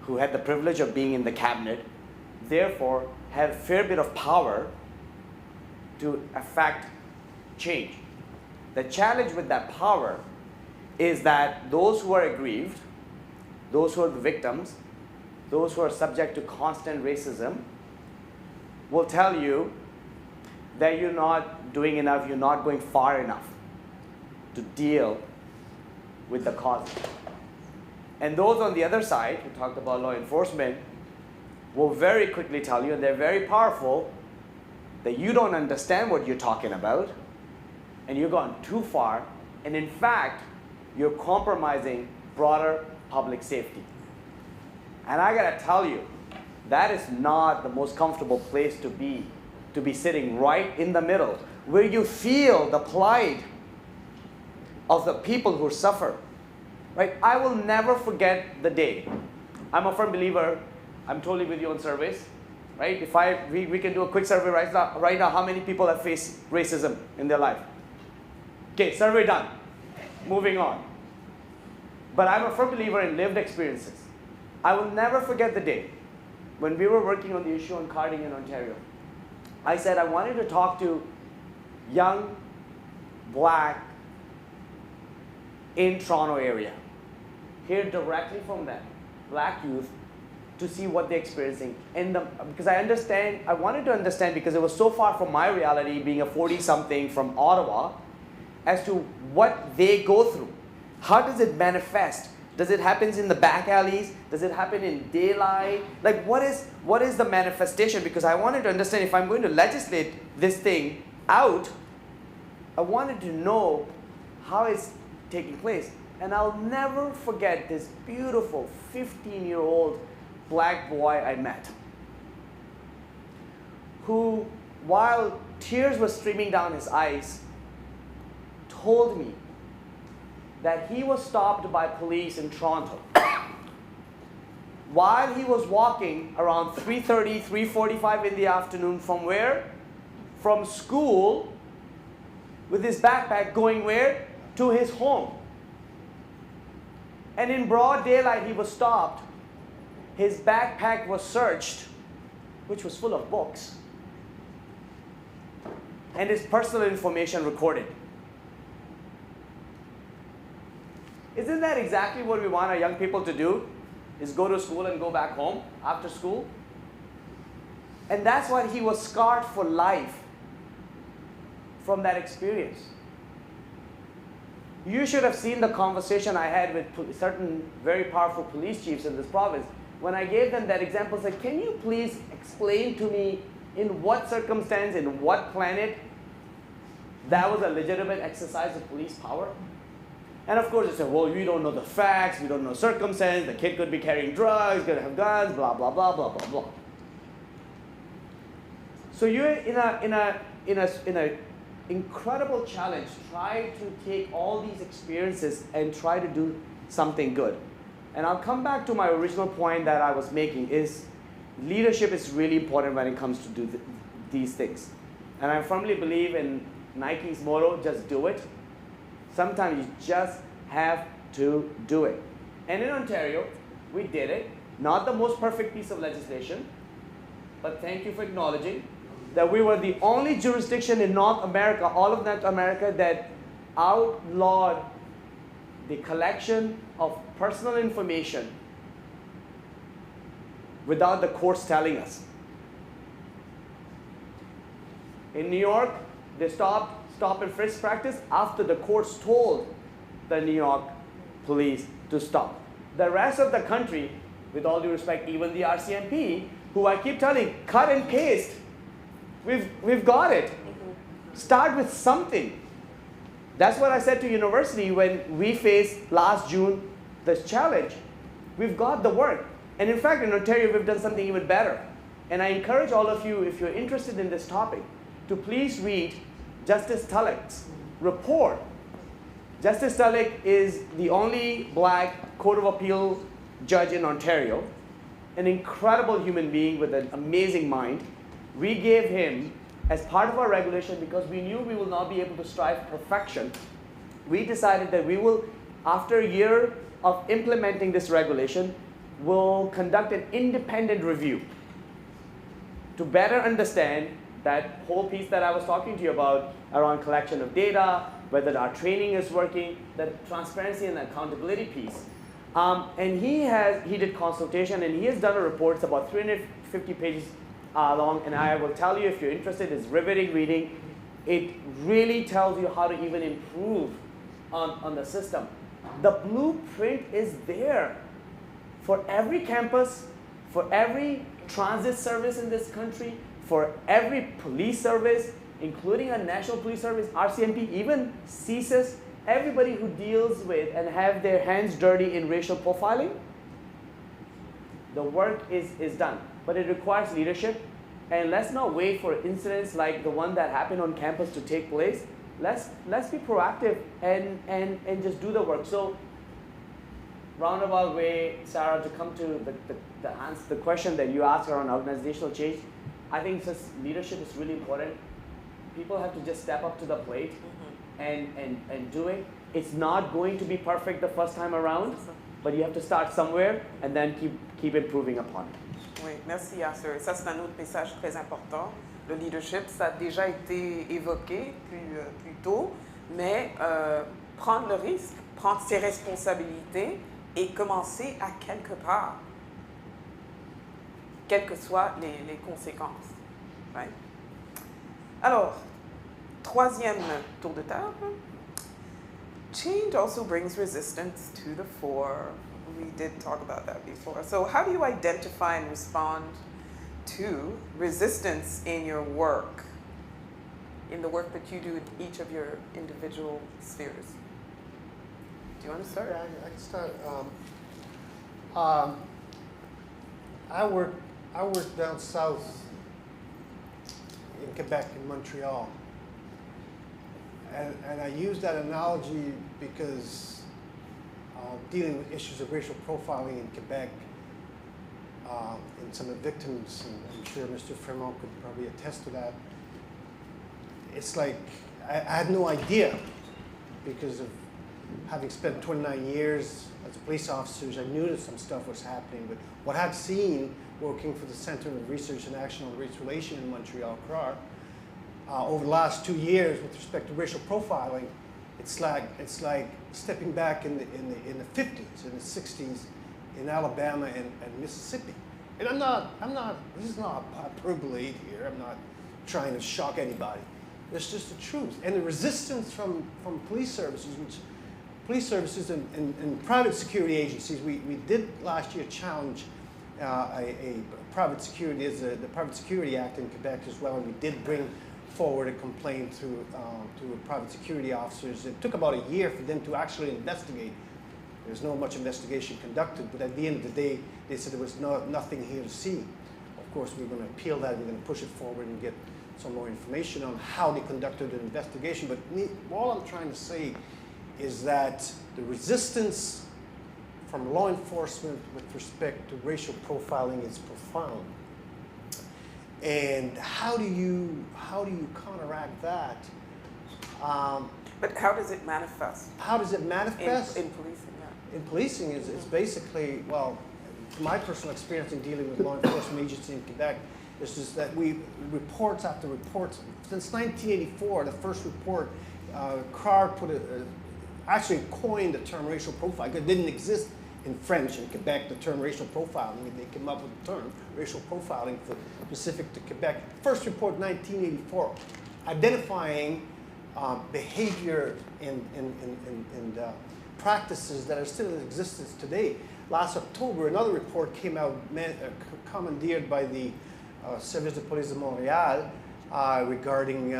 who had the privilege of being in the cabinet, therefore had a fair bit of power to affect change. The challenge with that power is that those who are aggrieved, those who are the victims, those who are subject to constant racism will tell you that you're not doing enough, you're not going far enough to deal with the causes. And those on the other side, who talked about law enforcement, will very quickly tell you, and they're very powerful, that you don't understand what you're talking about, and you've gone too far, and in fact, you're compromising broader public safety. And I gotta tell you, that is not the most comfortable place to be sitting right in the middle, where you feel the plight of the people who suffer. Right? I will never forget the day. I'm a firm believer, I'm totally with you on surveys. Right? If we can do a quick survey right now, how many people have faced racism in their life? Okay, survey done. Moving on. But I'm a firm believer in lived experiences. I will never forget the day when we were working on the issue on carding in Ontario. I said I wanted to talk to young black in Toronto area. Hear directly from them, black youth, to see what they're experiencing. Because I wanted to understand, because it was so far from my reality, being a 40-something from Ottawa, as to what they go through. How does it manifest? Does it happen in the back alleys? Does it happen in daylight? Like, what is the manifestation? Because I wanted to understand, if I'm going to legislate this thing out, I wanted to know how it's taking place. And I'll never forget this beautiful 15-year-old black boy I met, who, while tears were streaming down his eyes, told me that he was stopped by police in Toronto while he was walking around 3:30, 3:45 in the afternoon from where? From school, with his backpack, going where? To his home. And in broad daylight he was stopped. His backpack was searched, which was full of books, and his personal information recorded. Isn't that exactly what we want our young people to do? Is go to school and go back home after school? And that's why he was scarred for life from that experience. You should have seen the conversation I had with certain very powerful police chiefs in this province. When I gave them that example, I said, can you please explain to me in what circumstance, in what planet, that was a legitimate exercise of police power? And of course, they said, well, we don't know the facts, we don't know circumstance, the kid could be carrying drugs, could have guns, blah, blah, blah, blah, blah, blah. So you're in a incredible challenge. Try to take all these experiences and try to do something good. And I'll come back to my original point that I was making, is leadership is really important when it comes to do these things. And I firmly believe in Nike's motto, just do it. Sometimes you just have to do it. And in Ontario, we did it. Not the most perfect piece of legislation, but thank you for acknowledging that we were the only jurisdiction in North America, all of North America, that outlawed the collection of personal information without the courts telling us. In New York, they stopped stop and frisk practice after the courts told the New York police to stop. The rest of the country, with all due respect, even the RCMP, who I keep telling, cut and paste. We've got it. Start with something. That's what I said to university when we faced last June this challenge. We've got the work. And in fact, in Ontario, we've done something even better. And I encourage all of you, if you're interested in this topic, to please read Justice Tulloch's report. Justice Tulloch is the only black Court of Appeal judge in Ontario, an incredible human being with an amazing mind. We gave him, as part of our regulation, because we knew we will not be able to strive for perfection, we decided that we will, after a year of implementing this regulation, will conduct an independent review to better understand that whole piece that I was talking to you about around collection of data, whether our training is working, the transparency and accountability piece. And he did consultation, and he has done a report. It's about 350 pages long, and I will tell you, if you're interested, it's riveting reading. It really tells you how to even improve on the system. The blueprint is there for every campus, for every transit service in this country, for every police service, including a national police service, RCMP, even CSIS, everybody who deals with and have their hands dirty in racial profiling, the work is done. But it requires leadership. And let's not wait for incidents like the one that happened on campus to take place. Let's be proactive and just do the work. So, roundabout way, Sarah, to come to the answer, the question that you asked around organizational change, I think just leadership is really important. People have to just step up to the plate and do it. It's not going to be perfect the first time around, but you have to start somewhere and then keep improving upon it. Oui, merci Yasser. Et ça, c'est un autre message très important. Le leadership, ça a déjà été évoqué plus tôt, mais prendre le risque, prendre ses responsabilités et commencer à quelque part, quelles que soient les conséquences. Right? Alors, troisième tour de table. Change also brings resistance to the fore. We did talk about that before. So how do you identify and respond to resistance in your work, in the work that you do in each of your individual spheres? Do you want to start? Yeah, I can start. I work down south in Quebec, in Montreal. And I use that analogy because dealing with issues of racial profiling in Quebec, and some of the victims, and I'm sure Mr. Fremont could probably attest to that, it's like I had no idea, because of having spent 29 years as a police officer, I knew that some stuff was happening, but what I've seen working for the Center of Research and Action on Race Relations in Montreal, CRAR, over the last 2 years with respect to racial profiling, it's like stepping back in the 50s, in the 60s, in Alabama and Mississippi. And this is not hyperbole here, I'm not trying to shock anybody. It's just the truth. And the resistance from police services, and private security agencies, we did last year challenge a private security, the Private Security Act in Quebec as well, and we did bring forward a complaint to private security officers. It took about a year for them to actually investigate. There's no much investigation conducted, but at the end of the day, they said there was nothing here to see. Of course, we're going to appeal that, we're going to push it forward and get some more information on how they conducted an investigation. But all I'm trying to say is that the resistance from law enforcement with respect to racial profiling is profound. And how do you counteract that? But how does it manifest? How does it manifest? In policing, yeah. In policing, it's basically, well, from my personal experience in dealing with law enforcement agencies in Quebec, it's just that reports after reports, since 1984, the first report, CRAR actually coined the term racial profiling. It didn't exist in French in Quebec, the term racial profiling. They came up with the term racial profiling specific to Quebec. First report, 1984, identifying behavior and practices that are still in existence today. Last October, another report came out, commandeered by the Service de Police de Montréal regarding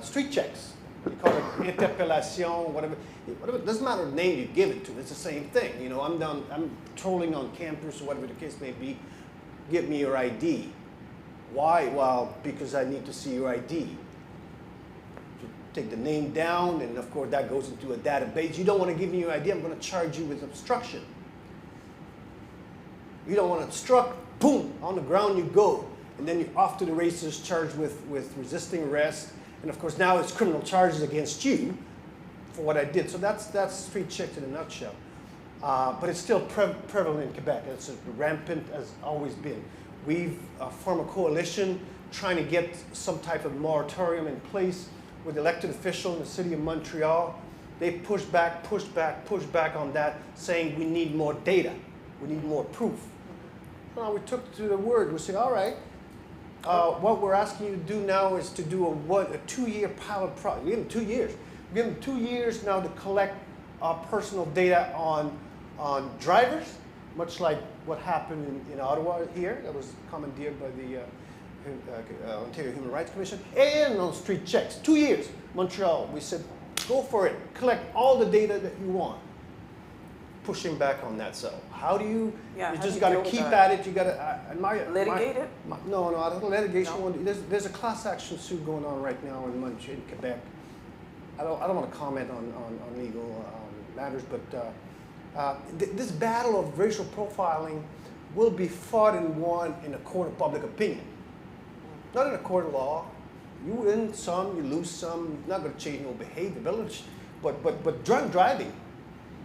street checks. You call it interpellation, whatever. It doesn't matter the name you give it to. It's the same thing. You know, I'm trolling on campus or whatever the case may be. Give me your ID. Why? Well, because I need to see your ID. You take the name down, and of course that goes into a database. You don't want to give me your ID, I'm going to charge you with obstruction. You don't want to obstruct, boom, on the ground you go. And then you're off to the races, charged with resisting arrest. And of course now it's criminal charges against you for what I did. So that's street checks in a nutshell. But it's still prevalent in Quebec. It's rampant as always been. We've formed a coalition trying to get some type of moratorium in place with elected officials in the city of Montreal. They pushed back on that, saying we need more data. We need more proof. Well, we took to the word. We said, all right, what we're asking you to do now is to do a 2-year pilot project. We give them 2 years. We give them 2 years now to collect personal data on drivers, much like what happened in Ottawa here. That was commandeered by the Ontario Human Rights Commission, and on street checks. 2 years, Montreal, we said, go for it, collect all the data that you want. Pushing back on that, so how do you, Yeah, you how just do got you to deal keep with at it, you got to, Litigate it? no, I don't litigation, No? one, there's a class action suit going on right now in Montreal, in Quebec. I don't want to comment on legal matters, but this battle of racial profiling will be fought and won in a court of public opinion, not in a court of law. You win some, you lose some. Not going to change no behavior, but drunk driving,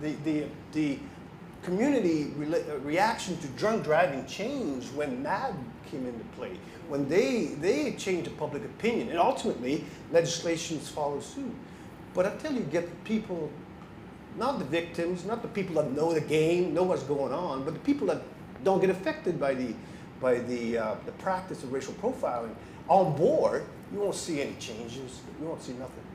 the community reaction to drunk driving changed when MAD came into play, when they changed the public opinion, and ultimately legislations follow suit. But until you get the people, not the victims, not the people that know the game, know what's going on, but the people that don't get affected by the practice of racial profiling on board, you won't see any changes. You won't see nothing.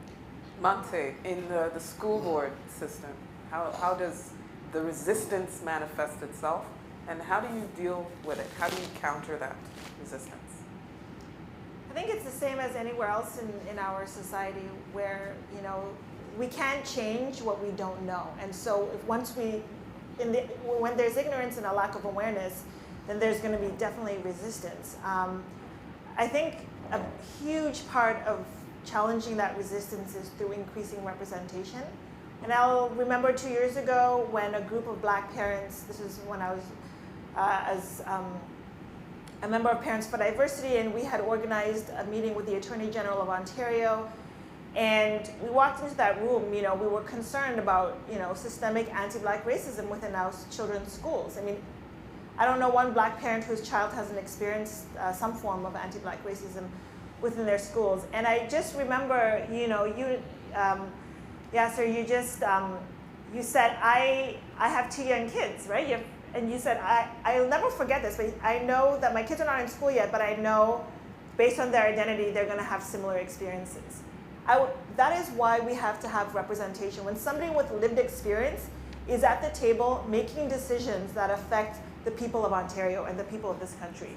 Monte, in the school board system, how does the resistance manifest itself, and how do you deal with it? How do you counter that resistance? I think it's the same as anywhere else in our society where, you know, we can't change what we don't know. And so if once when there's ignorance and a lack of awareness, then there's going to be definitely resistance. I think a huge part of challenging that resistance is through increasing representation. And I'll remember 2 years ago when a group of Black parents, this is when I was a member of Parents for Diversity, and we had organized a meeting with the Attorney General of Ontario. And we walked into that room, you know, we were concerned about, you know, systemic anti-Black racism within our children's schools. I mean, I don't know one Black parent whose child hasn't experienced some form of anti-Black racism within their schools. And I just remember, you know, Yasser, you said, I have 2 young kids, right? And you said, I'll never forget this, but I know that my kids are not in school yet, but I know based on their identity, they're gonna have similar experiences. That is why we have to have representation. When somebody with lived experience is at the table making decisions that affect the people of Ontario and the people of this country,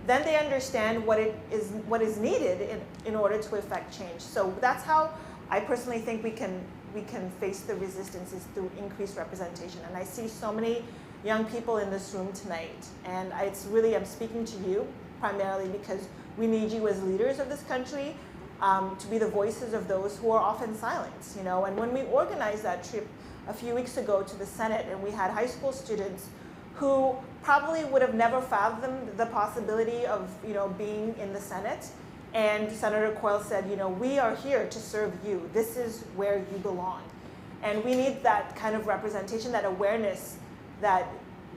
then they understand what is needed in order to effect change. So that's how I personally think we can face the resistance, is through increased representation. And I see so many young people in this room tonight, and I'm speaking to you primarily because we need you as leaders of this country to be the voices of those who are often silenced, you know. And when we organized that trip a few weeks ago to the Senate, and we had high school students who probably would have never fathomed the possibility of, you know, being in the Senate, and Senator Coyle said, you know, we are here to serve you. This is where you belong. And we need that kind of representation, that awareness that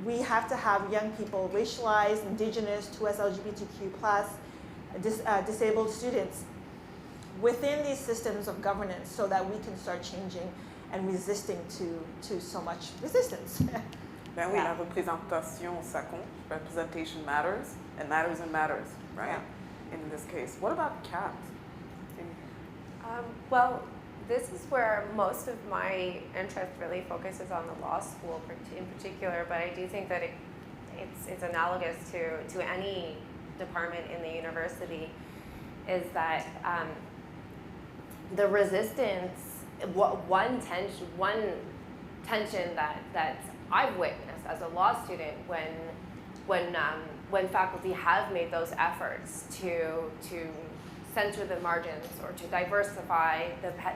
we have to have young people, racialized, Indigenous, 2S LGBTQ+, disabled students within these systems of governance so that we can start changing and resisting to so much resistance. Ben oui, la représentation, ça compte. Representation matters, and matters, right? Yeah. In this case. What about Kat? Well, this is where most of my interest really focuses on the law school in particular, but I do think that it's analogous to any department in the university, is that the resistance, one tension that I've witnessed as a law student when faculty have made those efforts to center the margins or to diversify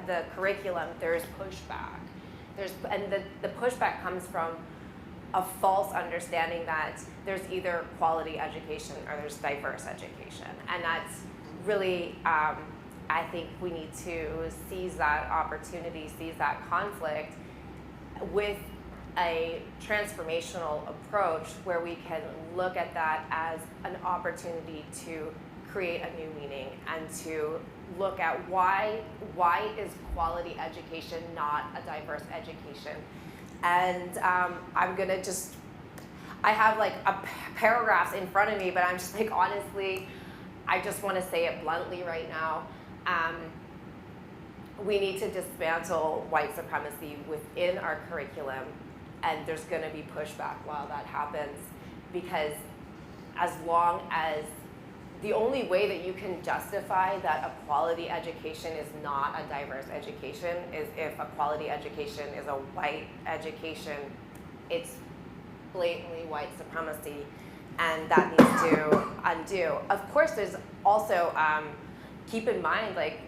the curriculum, there's pushback. The pushback comes from a false understanding that there's either quality education or there's diverse education. And that's really, I think we need to seize that opportunity, seize that conflict with a transformational approach where we can look at that as an opportunity to create a new meaning and to look at why is quality education not a diverse education. And I'm gonna I have like paragraphs in front of me, but I'm just like, honestly, I just wanna say it bluntly right now. we need to dismantle white supremacy within our curriculum, and there's going to be pushback while that happens, because as long as the only way that you can justify that a quality education is not a diverse education is if a quality education is a white education. It's blatantly white supremacy, and that needs to undo. Of course, there's also, keep in mind, like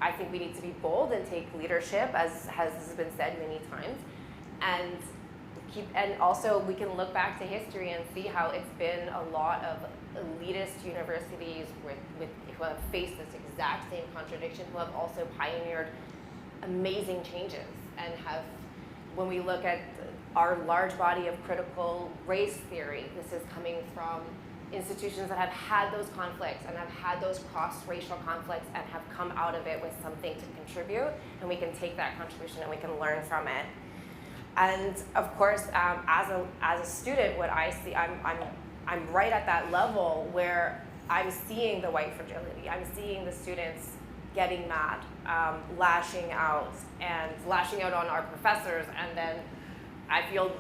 I think we need to be bold and take leadership, as has been said many times, and also we can look back to history and see how it's been a lot of elitist universities who have faced this exact same contradiction, who have also pioneered amazing changes, and when we look at our large body of critical race theory, this is coming from institutions that have had those conflicts and have had those cross-racial conflicts and have come out of it with something to contribute, and we can take that contribution and we can learn from it. And of course, as a student, what I see, I'm right at that level where I'm seeing the white fragility. I'm seeing the students getting mad, lashing out on our professors, and then I feel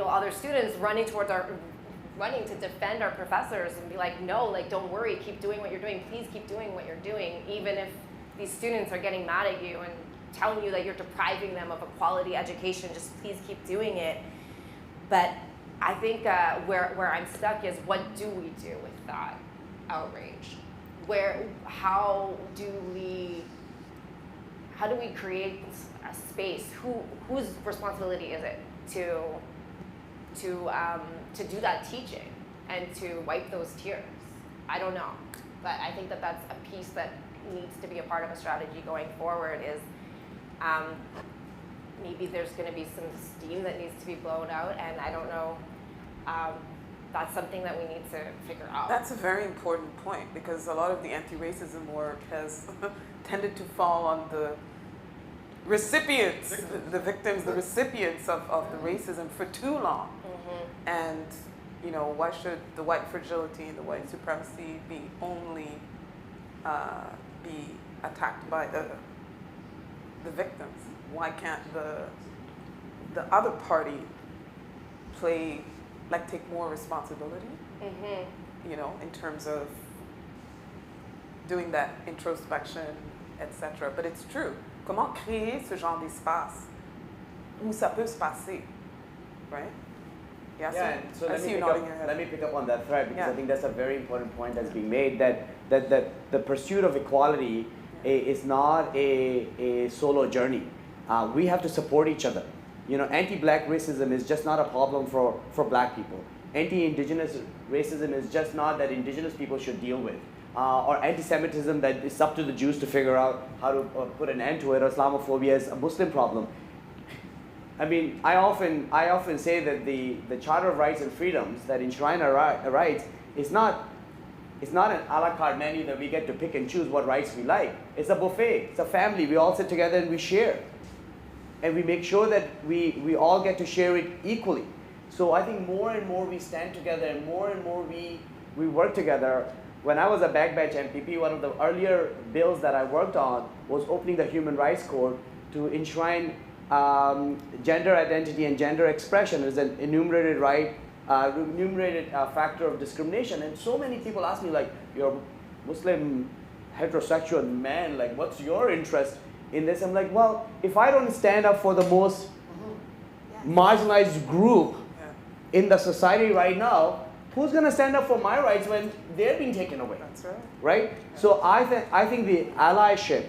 other students running to defend our professors and be like, no, like, don't worry, keep doing what you're doing. Please keep doing what you're doing, even if these students are getting mad at you and telling you that you're depriving them of a quality education. Just please keep doing it. But I think where I'm stuck is, what do we do with that outrage? How do we create a space? Whose responsibility is it to do that teaching and to wipe those tears? I don't know, but I think that that's a piece that needs to be a part of a strategy going forward. Is maybe there's going to be some steam that needs to be blown out, and I don't know. That's something that we need to figure out. That's a very important point, because a lot of the anti-racism work has tended to fall on the recipients, the victims, the recipients of the racism for too long. Mm-hmm. And, why should the white fragility and the white supremacy be only be attacked by the victims? Why can't the other party take more responsibility? Mm-hmm. In terms of doing that introspection, etc. But it's true. Comment créer ce genre d'espace où ça peut se passer, right? Yeah, so I see you nodding your head. let me pick up on that thread, because Yeah. I think that's a very important point that's being made, that the pursuit of equality is not a solo journey. We have to support each other. Anti-black racism is just not a problem for black people. Anti-indigenous racism is just not that indigenous people should deal with. Or anti-Semitism, that it's up to the Jews to figure out how to put an end to it, or Islamophobia is a Muslim problem. I mean, I often say that the Charter of Rights and Freedoms that enshrine our rights is not an a la carte menu that we get to pick and choose what rights we like. It's a buffet. It's a family. We all sit together and we share. And we make sure that we all get to share it equally. So I think more and more we stand together, and more we work together. When I was a backbench MPP, one of the earlier bills that I worked on was opening the Human Rights Court to enshrine gender identity and gender expression as an enumerated right, factor of discrimination. And so many people ask me, like, you're a Muslim heterosexual man, like, what's your interest in this? I'm like, well, if I don't stand up for the most marginalized group in the society right now, who's going to stand up for my rights when they're being taken away? That's right. Right? So I think the allyship,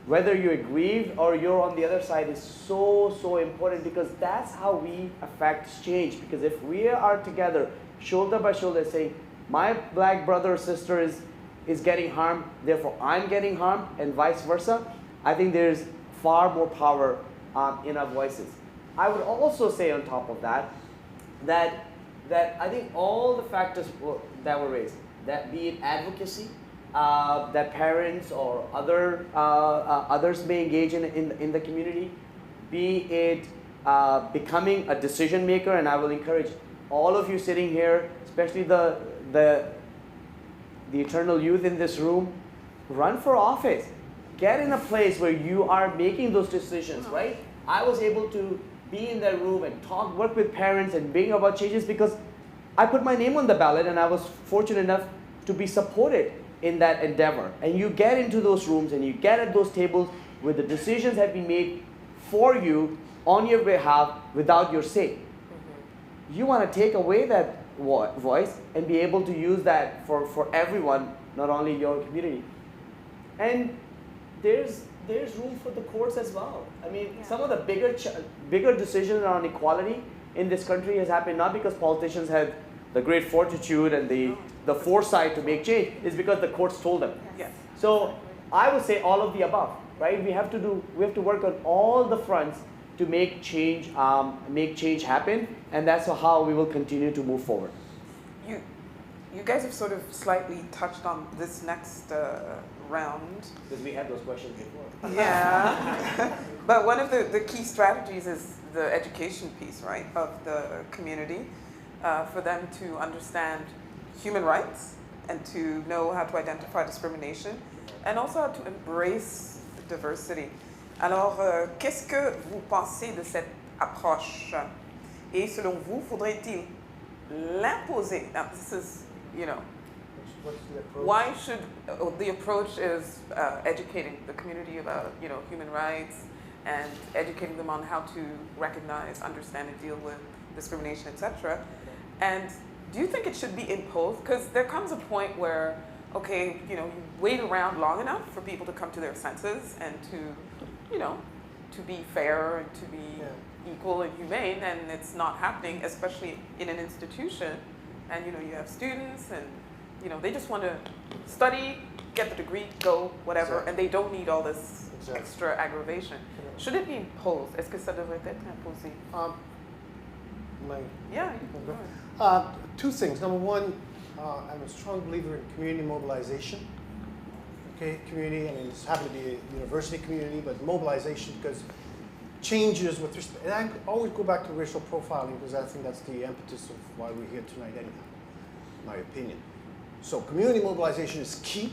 whether you're aggrieved or you're on the other side, is so important, because that's how we affect change. Because if we are together, shoulder by shoulder, saying, my black brother or sister is getting harmed, therefore I'm getting harmed, and vice versa, I think there's far more power in our voices. I would also say on top of that I think all the factors that were raised, that be it advocacy, that parents or others may engage in the community, be it becoming a decision maker, and I will encourage all of you sitting here, especially the eternal youth in this room, run for office. get in a place where you are making those decisions, right? I was able to be in that room and talk, work with parents and bring about changes because I put my name on the ballot and I was fortunate enough to be supported in that endeavor. And you get into those rooms and you get at those tables where the decisions have been made for you on your behalf without your say. You want to take away that voice and be able to use that for everyone, not only your community. And there's room for the courts as well. I mean, some of the bigger decisions around equality in this country has happened not because politicians had the great fortitude and the foresight to make change, it's because the courts told them. Yes. So I would say all of the above, right? We have to work on all the fronts to make change happen, and that's how we will continue to move forward. You guys have sort of slightly touched on this next round. Because we had those questions before. Yeah. But one of the key strategies is the education piece, right, of the community, for them to understand human rights and to know how to identify discrimination and also how to embrace diversity. Alors, qu'est-ce que vous pensez de cette approche? Et selon vous, faudrait-il l'imposer? Now, this is, What's the approach? why should the approach is educating the community about human rights and educating them on how to recognize, understand, and deal with discrimination, etc. And do you think it should be imposed? Because there comes a point where, okay, you wait around long enough for people to come to their senses and to be fair and to be equal and humane, and it's not happening, especially in an institution. And you have students and they just want to study, get the degree, go, whatever, Exactly. and they don't need all this Exactly. extra aggravation. Should it be imposed? Est-ce que ça devrait être imposé? Yeah. you go ahead. Two things. Number one, I'm a strong believer in community mobilization. Okay, community, I mean, it's happened to be a university community, but mobilization because changes with respect, and I always go back to racial profiling because I think that's the impetus of why we're here tonight anyhow, in my opinion. So community mobilization is key.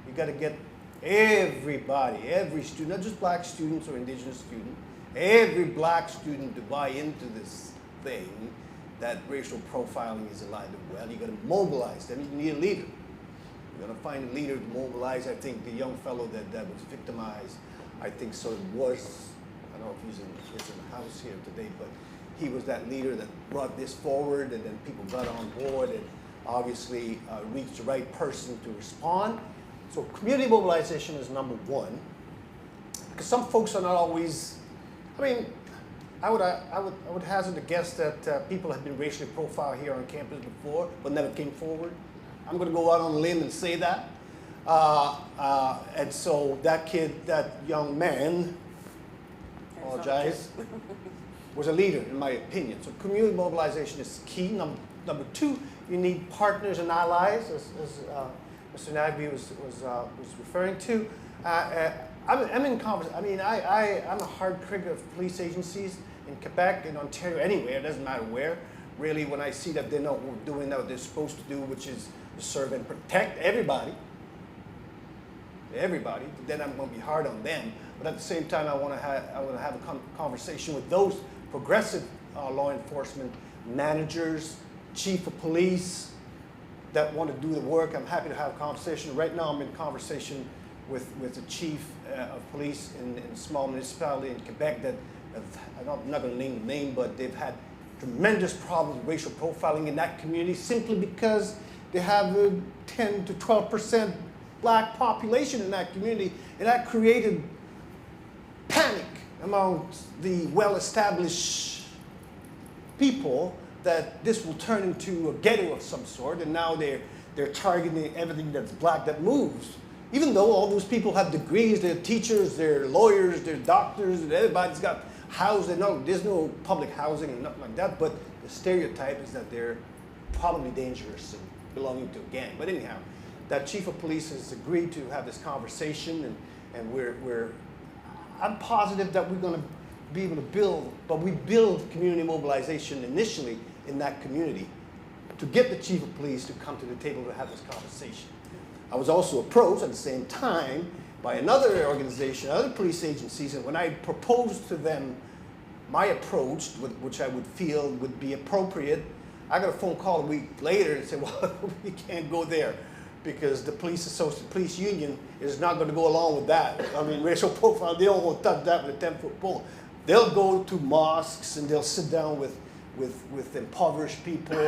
You got to get everybody, every student, not just black students or indigenous students, every black student to buy into this thing that racial profiling is alive and well. You got to mobilize them. You need a leader. You got to find a leader to mobilize. I think the young fellow that was victimized, I think sort of was, I don't know if he's in the house here today, but he was that leader that brought this forward, and then people got on board and obviously reached the right person to respond. So community mobilization is number one, because some folks are not always, I mean, I would hazard to guess that people have been racially profiled here on campus before, but never came forward. I'm going to go out on a limb and say that. And so that kid, that young man, apologize, was a leader in my opinion. So community mobilization is key. Number two, you need partners and allies, as Mr. Nagby was referring to. I'm in conversation. I mean, I'm a hard critic of police agencies in Quebec, in Ontario, anywhere. It doesn't matter where. Really, when I see that they're not doing what they're supposed to do, which is to serve and protect everybody, then I'm going to be hard on them. But at the same time, I want to have a conversation with those progressive law enforcement managers, chief of police that want to do the work. I'm happy to have a conversation. Right now, I'm in conversation with the chief of police in a small municipality in Quebec that I'm not going to name the name, but they've had tremendous problems with racial profiling in that community simply because they have a 10 to 12% black population in that community, and that created panic among the well-established people that this will turn into a ghetto of some sort, and now they're targeting everything that's black that moves. Even though all those people have degrees, they're teachers, they're lawyers, they're doctors, and everybody's got housing. No, there's no public housing and nothing like that, but the stereotype is that they're probably dangerous and belonging to a gang. But anyhow, that chief of police has agreed to have this conversation, and I'm positive that we're going to be able to build, but we build community mobilization initially in that community to get the chief of police to come to the table to have this conversation. I was also approached at the same time by another organization, other police agencies, and when I proposed to them my approach, which I would feel would be appropriate, I got a phone call a week later and said, well, we can't go there because the police union is not going to go along with that. I mean, racial profile, they don't want to touch that with a 10-foot pole. They'll go to mosques and they'll sit down with impoverished people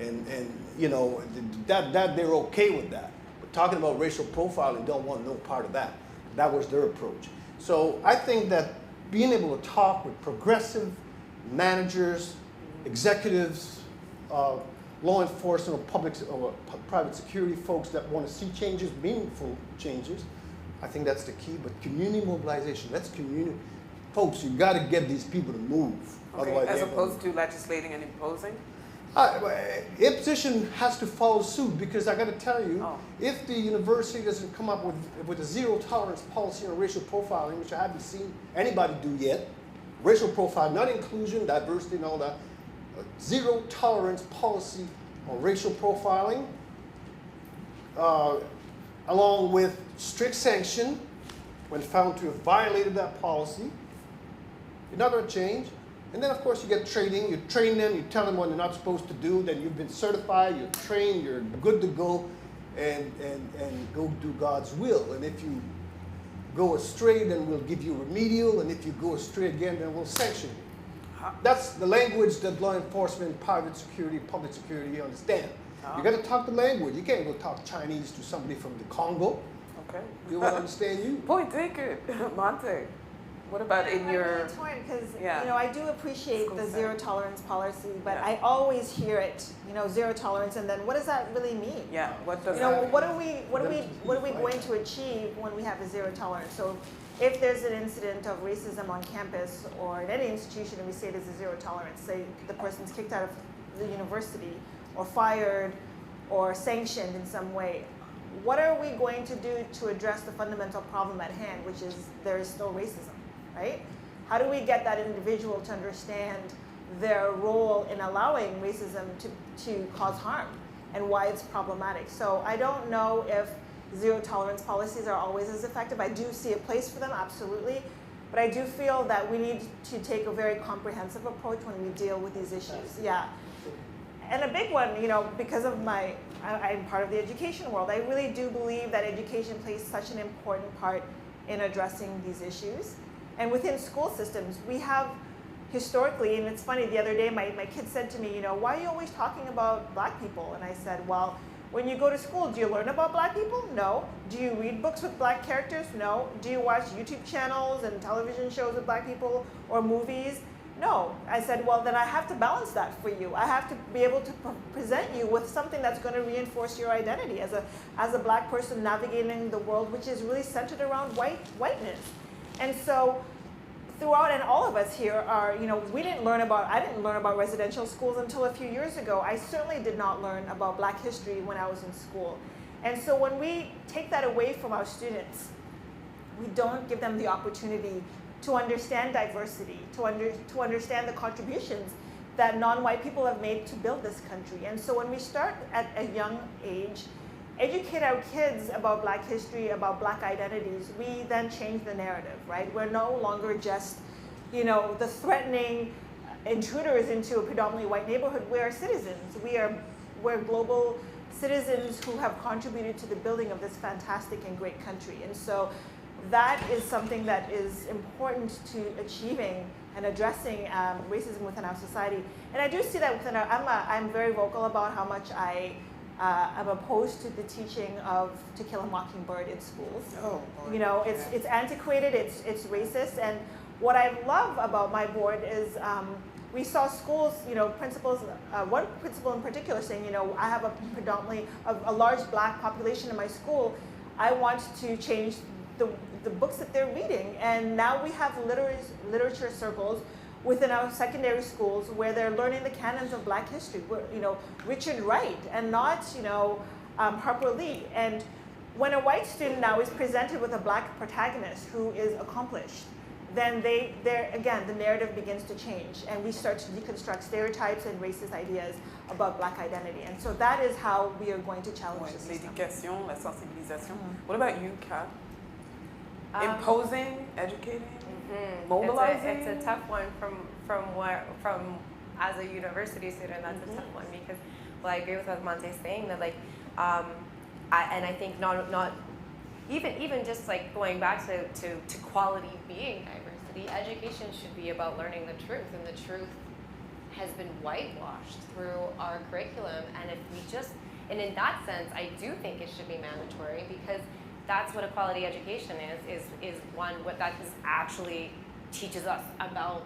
and you know, that they're okay with that. But talking about racial profiling, don't want no part of that. That was their approach. So I think that being able to talk with progressive managers, executives, law enforcement, or private security folks that want to see changes, meaningful changes, I think that's the key. But community mobilization, that's community. Folks, you got to get these people to move. Okay. Otherwise, As opposed to legislating and imposing? Imposition has to follow suit because I got to tell you, if the university doesn't come up with a zero tolerance policy on racial profiling, which I haven't seen anybody do yet, racial profiling, not inclusion, diversity, and all that, zero tolerance policy on racial profiling, along with strict sanction when found to have violated that policy, you're not going to change. And then, of course, you get training. You train them. You tell them what they're not supposed to do. Then you've been certified. You're trained. You're good to go, and go do God's will. And if you go astray, then we'll give you remedial. And if you go astray again, then we'll sanction you. That's the language that law enforcement, private security, public security understand. You got to talk the language. You can't go talk Chinese to somebody from the Congo. Okay. They won't understand you. Point taken. Monte. What about in your... I'm really torn because, Yeah. you know, I do appreciate the zero tolerance policy, but Yeah. I always hear it, you know, zero tolerance, and then what does that really mean? Yeah, what does You know, that... what are we going to achieve when we have a zero tolerance? So if there's an incident of racism on campus or in any institution and we say there's a zero tolerance, say the person's kicked out of the university or fired or sanctioned in some way, what are we going to do to address the fundamental problem at hand, which is there is still racism? Right? How do we get that individual to understand their role in allowing racism to cause harm and why it's problematic? So I don't know if zero tolerance policies are always as effective. I do see a place for them, absolutely. But I do feel that we need to take a very comprehensive approach when we deal with these issues. Yeah. And a big one, you know, because of I'm part of the education world, I really do believe that education plays such an important part in addressing these issues. And within school systems, we have historically, and it's funny, the other day my kid said to me, you know, why are you always talking about black people? And I said, well, when you go to school, do you learn about black people? No. Do you read books with black characters? No. Do you watch YouTube channels and television shows with black people or movies? No. I said, well, then I have to balance that for you. I have to be able to present you with something that's going to reinforce your identity as a black person navigating the world, which is really centered around whiteness. And so throughout, and all of us here are, you know, I didn't learn about residential schools until a few years ago. I certainly did not learn about black history when I was in school. And so when we take that away from our students, we don't give them the opportunity to understand diversity, to understand the contributions that non-white people have made to build this country. And so when we start at a young age, educate our kids about black history, about black identities, we then change the narrative, right? We're no longer just, you know, the threatening intruders into a predominantly white neighborhood. We're citizens. We're global citizens who have contributed to the building of this fantastic and great country. And so that is something that is important to achieving and addressing racism within our society. And I do see that within I'm very vocal about how much I'm opposed to the teaching of To Kill a Mockingbird in schools. You know, it's antiquated, it's racist, and what I love about my board is we saw schools, you know, principals, one principal in particular saying, you know, I have a large black population in my school. I want to change the books that they're reading, and now we have literature circles within our secondary schools where they're learning the canons of black history, you know, Richard Wright and not, you know, Harper Lee. And when a white student now is presented with a black protagonist who is accomplished, then again, the narrative begins to change and we start to deconstruct stereotypes and racist ideas about black identity. And so that is how we are going to challenge the system. L'éducation, la sensibilisation. What about you, Kat? Imposing, educating, mobilizing? It's a tough one from as a university student. That's a tough one because, well, I agree with what Monte's saying that like, I think not even just like going back to quality being diversity. Education should be about learning the truth, and the truth has been whitewashed through our curriculum. And if we just, and in that sense, I do think it should be mandatory because that's what a quality education is one what that is actually teaches us about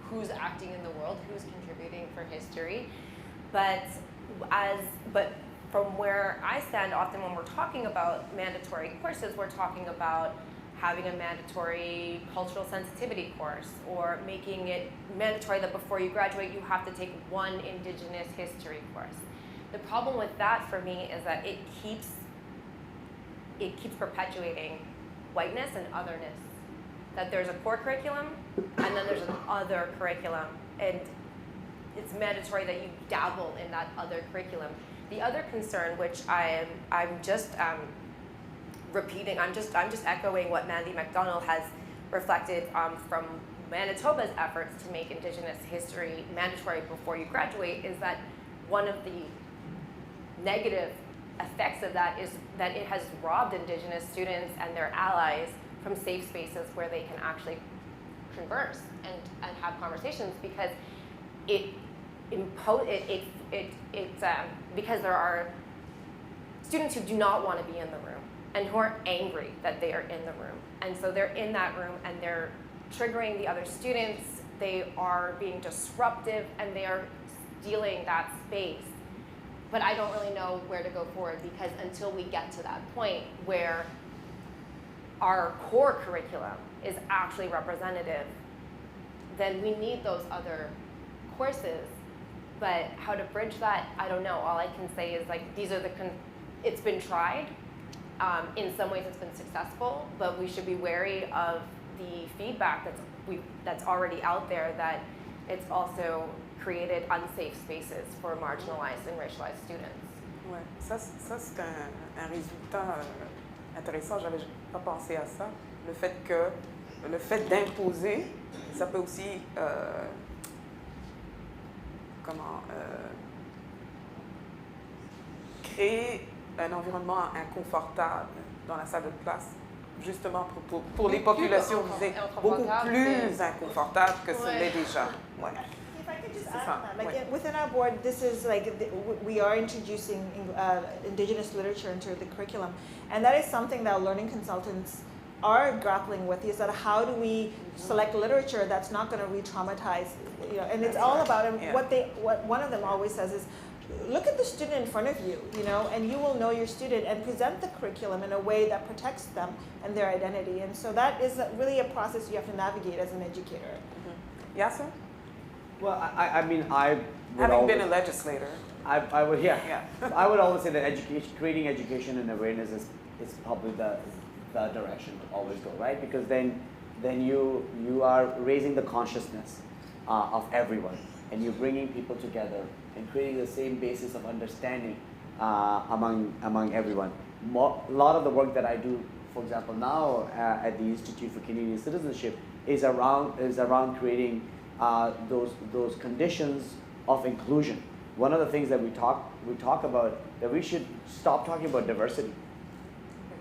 who's acting in the world, who's contributing for history. But from where I stand, often when we're talking about mandatory courses, we're talking about having a mandatory cultural sensitivity course or making it mandatory that before you graduate you have to take one Indigenous history course. The problem with that for me is that it keeps perpetuating whiteness and otherness. That there's a core curriculum and then there's an other curriculum, and it's mandatory that you dabble in that other curriculum. The other concern, which I'm just repeating, I'm just echoing what Mandy MacDonald has reflected from Manitoba's efforts to make Indigenous history mandatory before you graduate, is that one of the negative effects of that is that it has robbed Indigenous students and their allies from safe spaces where they can actually converse and have conversations, because because there are students who do not want to be in the room and who are angry that they are in the room. And so they're in that room and they're triggering the other students, they are being disruptive, and they are stealing that space. But I don't really know where to go forward, because until we get to that point where our core curriculum is actually representative, then we need those other courses. But how to bridge that, I don't know. All I can say is like these are it's been tried. In some ways it's been successful, but we should be wary of the feedback that's already out there, that it's also created unsafe spaces for marginalized and racialized students. Ouais, ça c'est un résultat intéressant. J'avais pas pensé à ça. Le fait d'imposer, ça peut aussi créer un environnement inconfortable dans la salle de classe, justement pour les populations visées, beaucoup plus inconfortable que ce l'est déjà. Ouais. If I could just add on that, like within our board, this is like we are introducing Indigenous literature into the curriculum, and that is something that learning consultants are grappling with, is that how do we select literature that's not going to re-traumatize, and it's all about, and what one of them always says is, look at the student in front of you, and you will know your student, and present the curriculum in a way that protects them and their identity. And so that is really a process you have to navigate as an educator. Yasser? Well, I mean, I would having been a legislator, I would, I would always say that creating education and awareness is probably the direction to always go, right? Because then you are raising the consciousness of everyone, and you're bringing people together and creating the same basis of understanding among everyone. A lot of the work that I do, for example, now at the Institute for Canadian Citizenship is around creating those conditions of inclusion. One of the things that we talk about, that we should stop talking about diversity.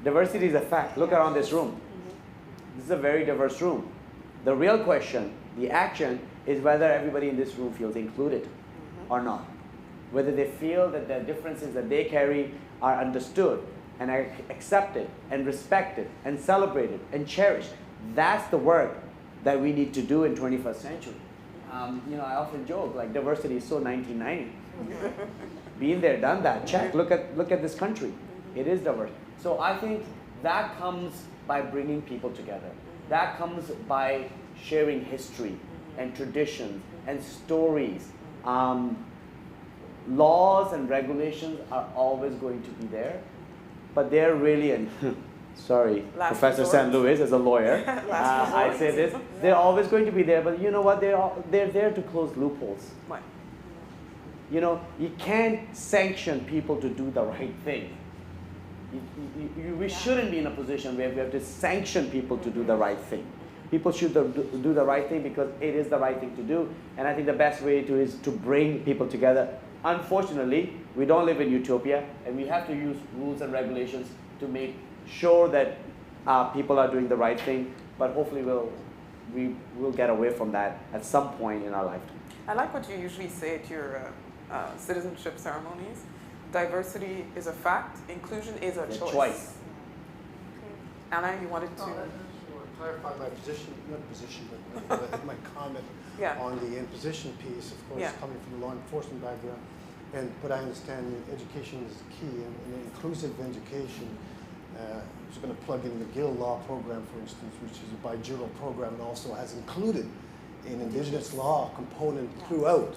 Diversity is a fact. Look around this room. This is a very diverse room. The real question, the action, is whether everybody in this room feels included or not. Whether they feel that the differences that they carry are understood and are accepted and respected and celebrated and cherished. That's the work that we need to do in 21st century. I often joke, like, diversity is so 1990. Been there, done that, check, look at this country. It is diverse. So I think that comes by bringing people together. That comes by sharing history and traditions and stories. Laws and regulations are always going to be there, but they're really, sorry, Professor San Luis as a lawyer, I say this, they're always going to be there, but you know what, they're there to close loopholes. Right. You can't sanction people to do the right thing. We shouldn't be in a position where we have to sanction people to do the right thing. People should do the right thing because it is the right thing to do. And I think the best way to is to bring people together. Unfortunately, we don't live in utopia, and we have to use rules and regulations to make sure that people are doing the right thing. But hopefully we will get away from that at some point in our lifetime. I like what you usually say at your citizenship ceremonies. Diversity is a fact, inclusion is a choice. Anna, you wanted to? I just want to clarify my position, not position, but my comment on the imposition piece, of course, coming from a law enforcement background. But I understand education is key, and inclusive education. I'm just going to plug in the McGill Law Program, for instance, which is a bijural program and also has included an Indigenous law component throughout,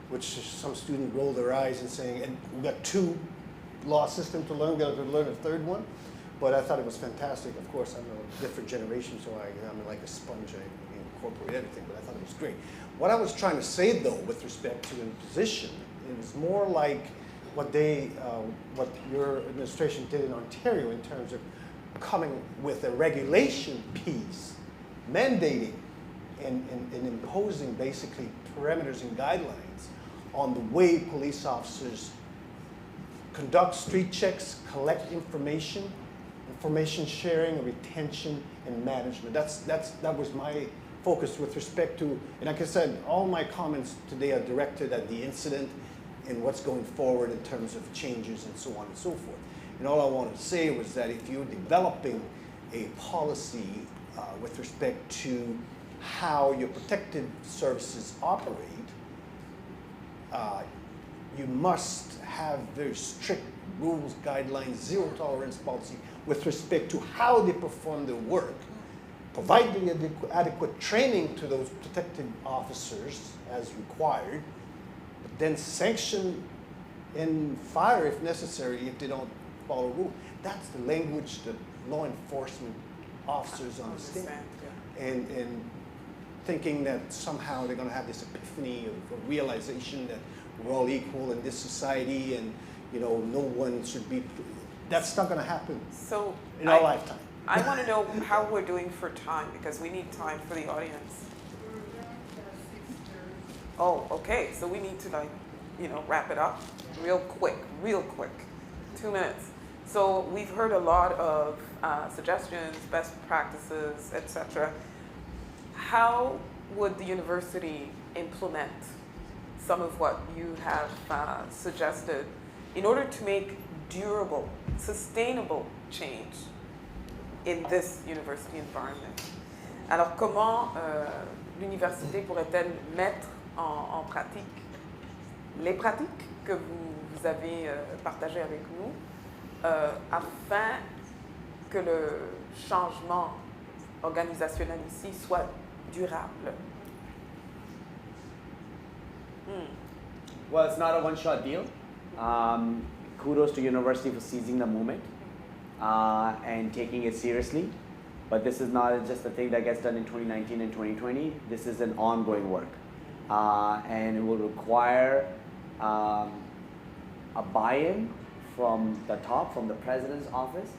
which some students roll their eyes and saying, and we've got 2 law systems to learn, we've got to learn a 3rd one. But I thought it was fantastic. Of course, I'm a different generation, so I'm like a sponge. I incorporate everything, but I thought it was great. What I was trying to say, though, with respect to imposition, it was more like what your administration did in Ontario in terms of coming with a regulation piece, mandating and imposing basically parameters and guidelines on the way police officers conduct street checks, collect information sharing, retention, and management. That was my focus with respect to, and like I said, all my comments today are directed at the incident and what's going forward in terms of changes and so on and so forth. And all I wanted to say was that if you're developing a policy with respect to how your protective services operate, you must have very strict rules, guidelines, zero tolerance policy with respect to how they perform their work, provide the adequate training to those protective officers as required, but then sanction and fire if necessary if they don't follow rules. That's the language that law enforcement officers understand. And thinking that somehow they're going to have this epiphany of realization that we're all equal in this society and no one should be. That's not going to happen in our lifetime. I want to know how we're doing for time because we need time for the audience. Oh, okay. So we need to wrap it up real quick. 2 minutes. So we've heard a lot of suggestions, best practices, etc. How would the university implement some of what you have suggested in order to make durable, sustainable change in this university environment? Alors, comment l'université pourrait-elle mettre en pratique les pratiques que vous avez partagées avec nous afin que le changement organisationnel ici soit durable? Well, it's not a one-shot deal. Kudos to university for seizing the moment and taking it seriously. But this is not just a thing that gets done in 2019 and 2020. This is an ongoing work. And it will require a buy-in from the top, from the president's office,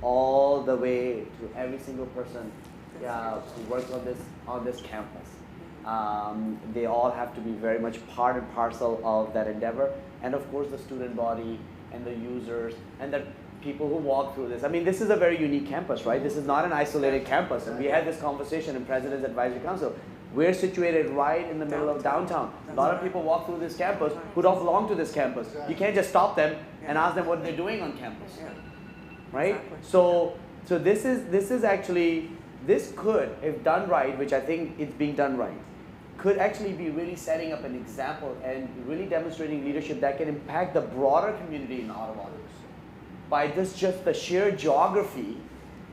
all the way to every single person who works on this campus. They all have to be very much part and parcel of that endeavor. And of course the student body and the users and the people who walk through this. I mean, this is a very unique campus, right? This is not an isolated campus. And we had this conversation in President's Advisory Council. We're situated right in the middle of downtown. A lot of people walk through this campus who don't belong to this campus. You can't just stop them and ask them what they're doing on campus, right? So this is actually, this could, if done right, which I think it's being done right, could actually be really setting up an example and really demonstrating leadership that can impact the broader community in Ottawa by just the sheer geography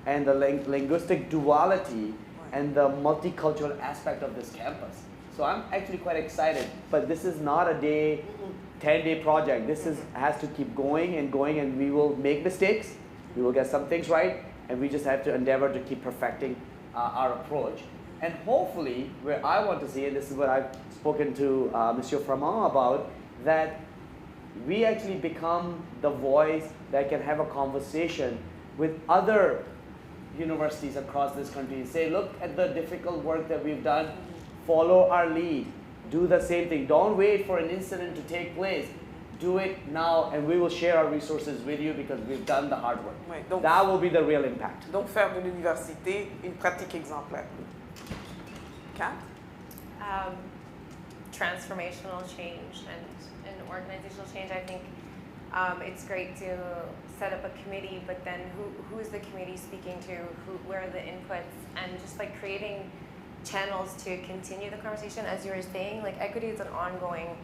and the linguistic duality and the multicultural aspect of this campus. So I'm actually quite excited, but this is not a 10-day project. This has to keep going, and we will make mistakes, we will get some things right, and we just have to endeavor to keep perfecting our approach. And hopefully, where I want to see, and this is what I've spoken to Monsieur Framont about, that we actually become the voice that can have a conversation with other universities across this country and say, look at the difficult work that we've done, follow our lead, do the same thing. Don't wait for an incident to take place. Do it now, and we will share our resources with you because we've done the hard work. Oui, donc, that will be the real impact. Donc, faire de l'université une pratique exemplaire. Kat? Transformational change and organizational change. I think it's great to set up a committee, but then who's the committee speaking to? Where are the inputs? And just like creating channels to continue the conversation. As you were saying, like equity is an ongoing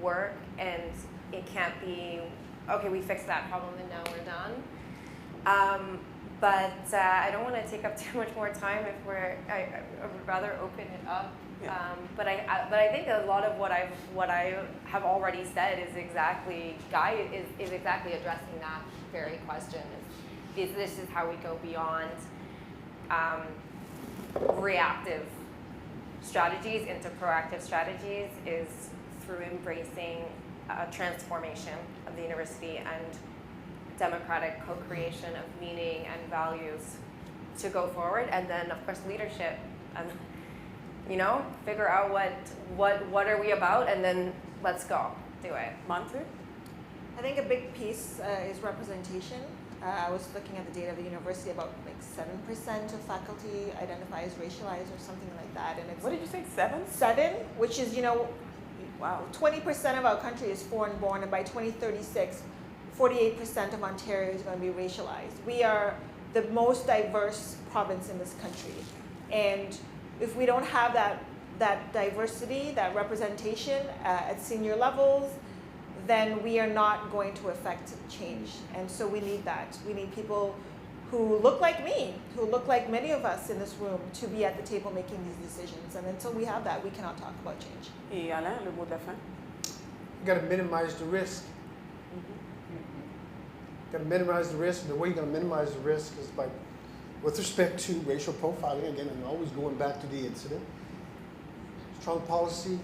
work, and it can't be, okay, we fixed that problem and now we're done. But I don't want to take up too much more time if I would rather open it up. Yeah. But I think a lot of what I have already said is exactly addressing that very question. This is how we go beyond reactive strategies into proactive strategies, is through embracing transformation of the university and democratic co-creation of meaning and values to go forward, and then of course leadership, and figure out what are we about, and then let's go do it. Monty? I think a big piece is representation. I was looking at the data of the university, about like 7% of faculty identify as racialized or something like that, and it's What did you say, 7? 7, which is Wow. 20% of our country is foreign born, and by 2036, 48% of Ontario is going to be racialized. We are the most diverse province in this country, and if we don't have that diversity, that representation at senior levels, then we are not going to affect change. And so we need that. We need people who look like me, who look like many of us in this room, to be at the table making these decisions. And until we have that, we cannot talk about change. Et Alain, le mot de la fin? You got to minimize the risk. Got to minimize the risk. The way you're going to minimize the risk is by, with respect to racial profiling, again, I'm always going back to the incident. Strong policy,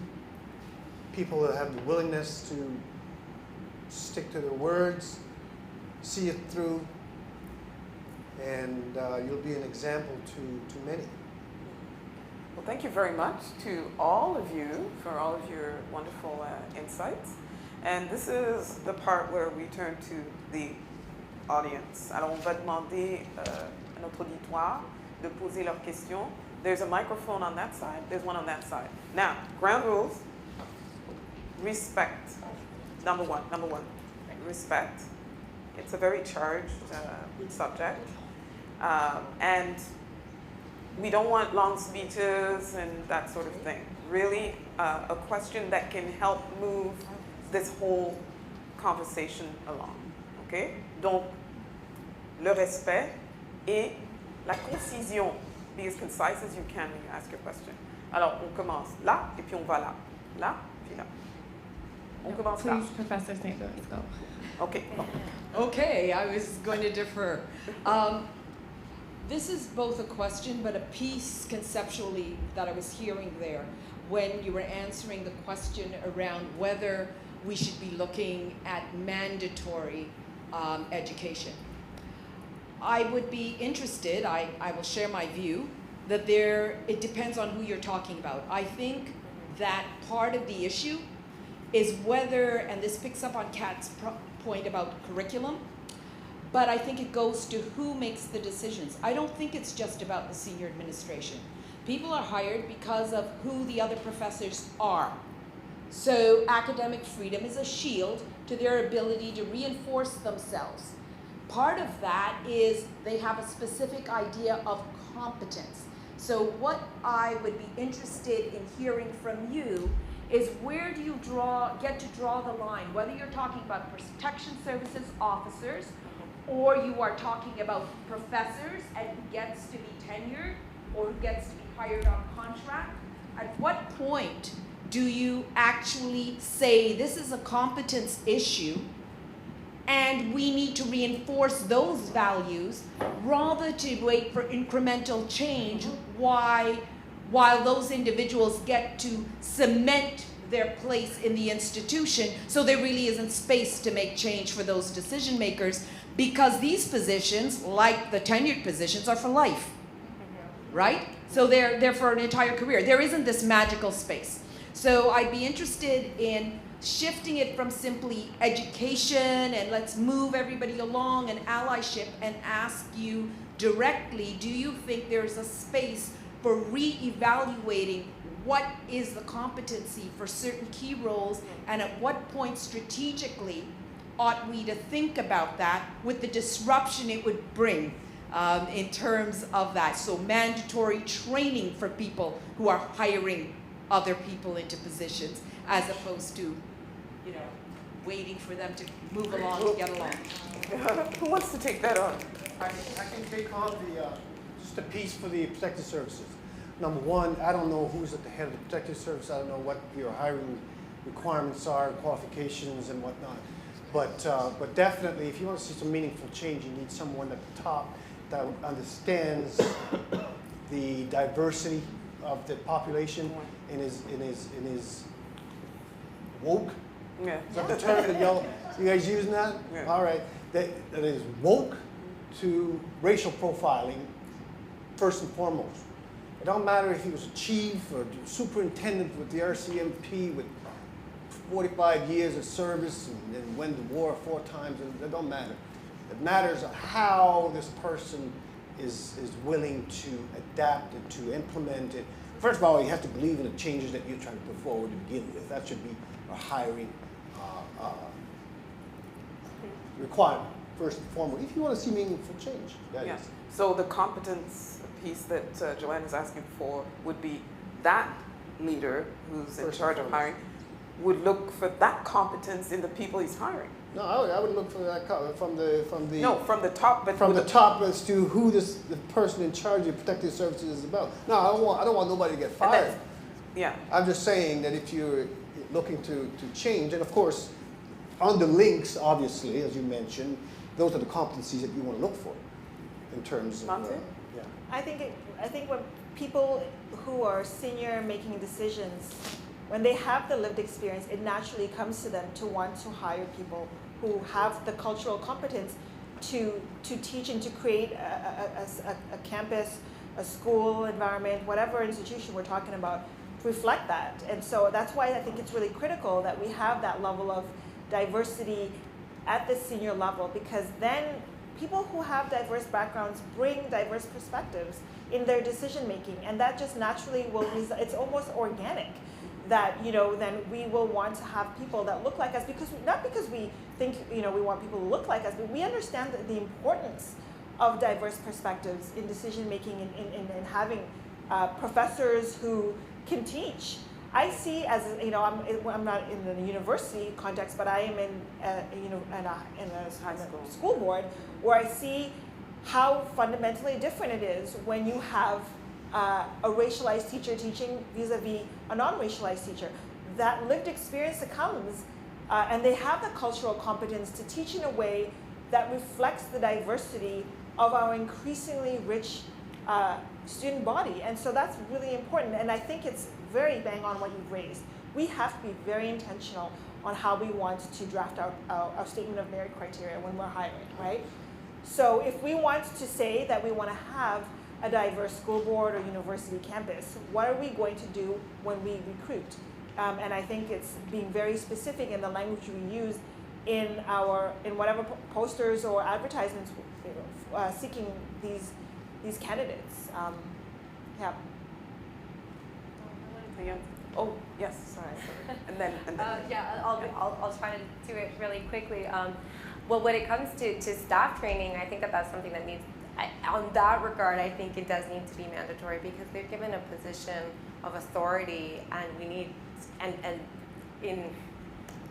people that have the willingness to stick to their words, see it through, and you'll be an example to many. Well, thank you very much to all of you for all of your wonderful insights. And this is the part where we turn to the audience. Alors, on va demander à notre auditoire de poser leurs questions. There's a microphone on that side. There's one on that side. Now, ground rules. Respect. Number one. Respect. It's a very charged subject. And we don't want long speeches and that sort of thing. Really, a question that can help move this whole conversation along. Okay? Donc, le respect et la concision. Be as concise as you can when you ask your question. Alors, on commence là, et puis on va là. Là, puis là. On commence là. Please, Professor St. Louis, go. Okay. Bon. Okay, I was going to defer. This is both a question but a piece conceptually that I was hearing there when you were answering the question around whether we should be looking at mandatory education. I would be interested, I will share my view, that it depends on who you're talking about. I think that part of the issue is whether, and this picks up on Kat's point about curriculum, but I think it goes to who makes the decisions. I don't think it's just about the senior administration. People are hired because of who the other professors are. So academic freedom is a shield to their ability to reinforce themselves. Part of that is they have a specific idea of competence. So what I would be interested in hearing from you is where do you get to draw the line, whether you're talking about protection services officers or you are talking about professors and who gets to be tenured or who gets to be hired on contract. At what point do you actually say this is a competence issue and we need to reinforce those values rather to wait for incremental change while those individuals get to cement their place in the institution, so there really isn't space to make change for those decision makers, because these positions, like the tenured positions, are for life, right? So they're for an entire career. There isn't this magical space. So I'd be interested in shifting it from simply education and let's move everybody along and allyship, and ask you directly, do you think there's a space for re-evaluating what is the competency for certain key roles, and at what point strategically ought we to think about that with the disruption it would bring in terms of that? So mandatory training for people who are hiring other people into positions, as opposed to, you know, waiting for them to move along and get along. Who wants to take that on? I can take on just a piece for the protective services. Number one, I don't know who's at the head of the protective service. I don't know what your hiring requirements are, qualifications and whatnot. But definitely, if you want to see some meaningful change, you need someone at the top that understands the diversity of the population and is woke. Yeah. Is that the term that you guys using that? Yeah. All right. That is woke to racial profiling first and foremost. It don't matter if he was a chief or superintendent with the RCMP with 45 years of service and went to war 4 times. It don't matter. It matters how this person is willing to adapt and to implement it. First of all, you have to believe in the changes that you're trying to put forward to begin with. That should be a hiring requirement, first and foremost, if you want to see meaningful change. That Yeah. is. So the competence piece that Joanne is asking for would be that leader who's in First and charge of foremost. hiring would look for that competence in the people he's hiring. No, I would look for that from the No, from the top, but from would the top as to who the person in charge of protective services is about. No, I don't want nobody to get and fired. that's- Yeah. I'm just saying that if you're looking to change, and of course, on the links, obviously, as you mentioned, those are the competencies that you want to look for in terms of. Monty? Yeah. I think when people who are senior making decisions, when they have the lived experience, it naturally comes to them to want to hire people who have the cultural competence to teach and to create a campus, a school environment, whatever institution we're talking about, to reflect that. And so that's why I think it's really critical that we have that level of diversity at the senior level, because then people who have diverse backgrounds bring diverse perspectives in their decision making, and that just naturally will it's almost organic that, you know, then we will want to have people that look like us, because not because we think, you know, we want people to look like us, but we understand the importance of diverse perspectives in decision making and having professors who can teach. I see, as you know, I'm not in the university context, but I am in a school board, where I see how fundamentally different it is when you have a racialized teacher teaching vis-a-vis a non-racialized teacher. That lived experience that comes, and they have the cultural competence to teach in a way that reflects the diversity of our increasingly rich student body. And so that's really important, and I think it's very bang on what you've raised. We have to be very intentional on how we want to draft our statement of merit criteria when we're hiring, right? So if we want to say that we want to have a diverse school board or university campus, what are we going to do when we recruit? And I think it's being very specific in the language we use in whatever posters or advertisements seeking these candidates. Yeah. Oh, yes, sorry. And then. Yeah, I'll try to do it really quickly. Well, when it comes to staff training, I think that's something that needs, on that regard, I think it does need to be mandatory, because they're given a position of authority, and we need, and in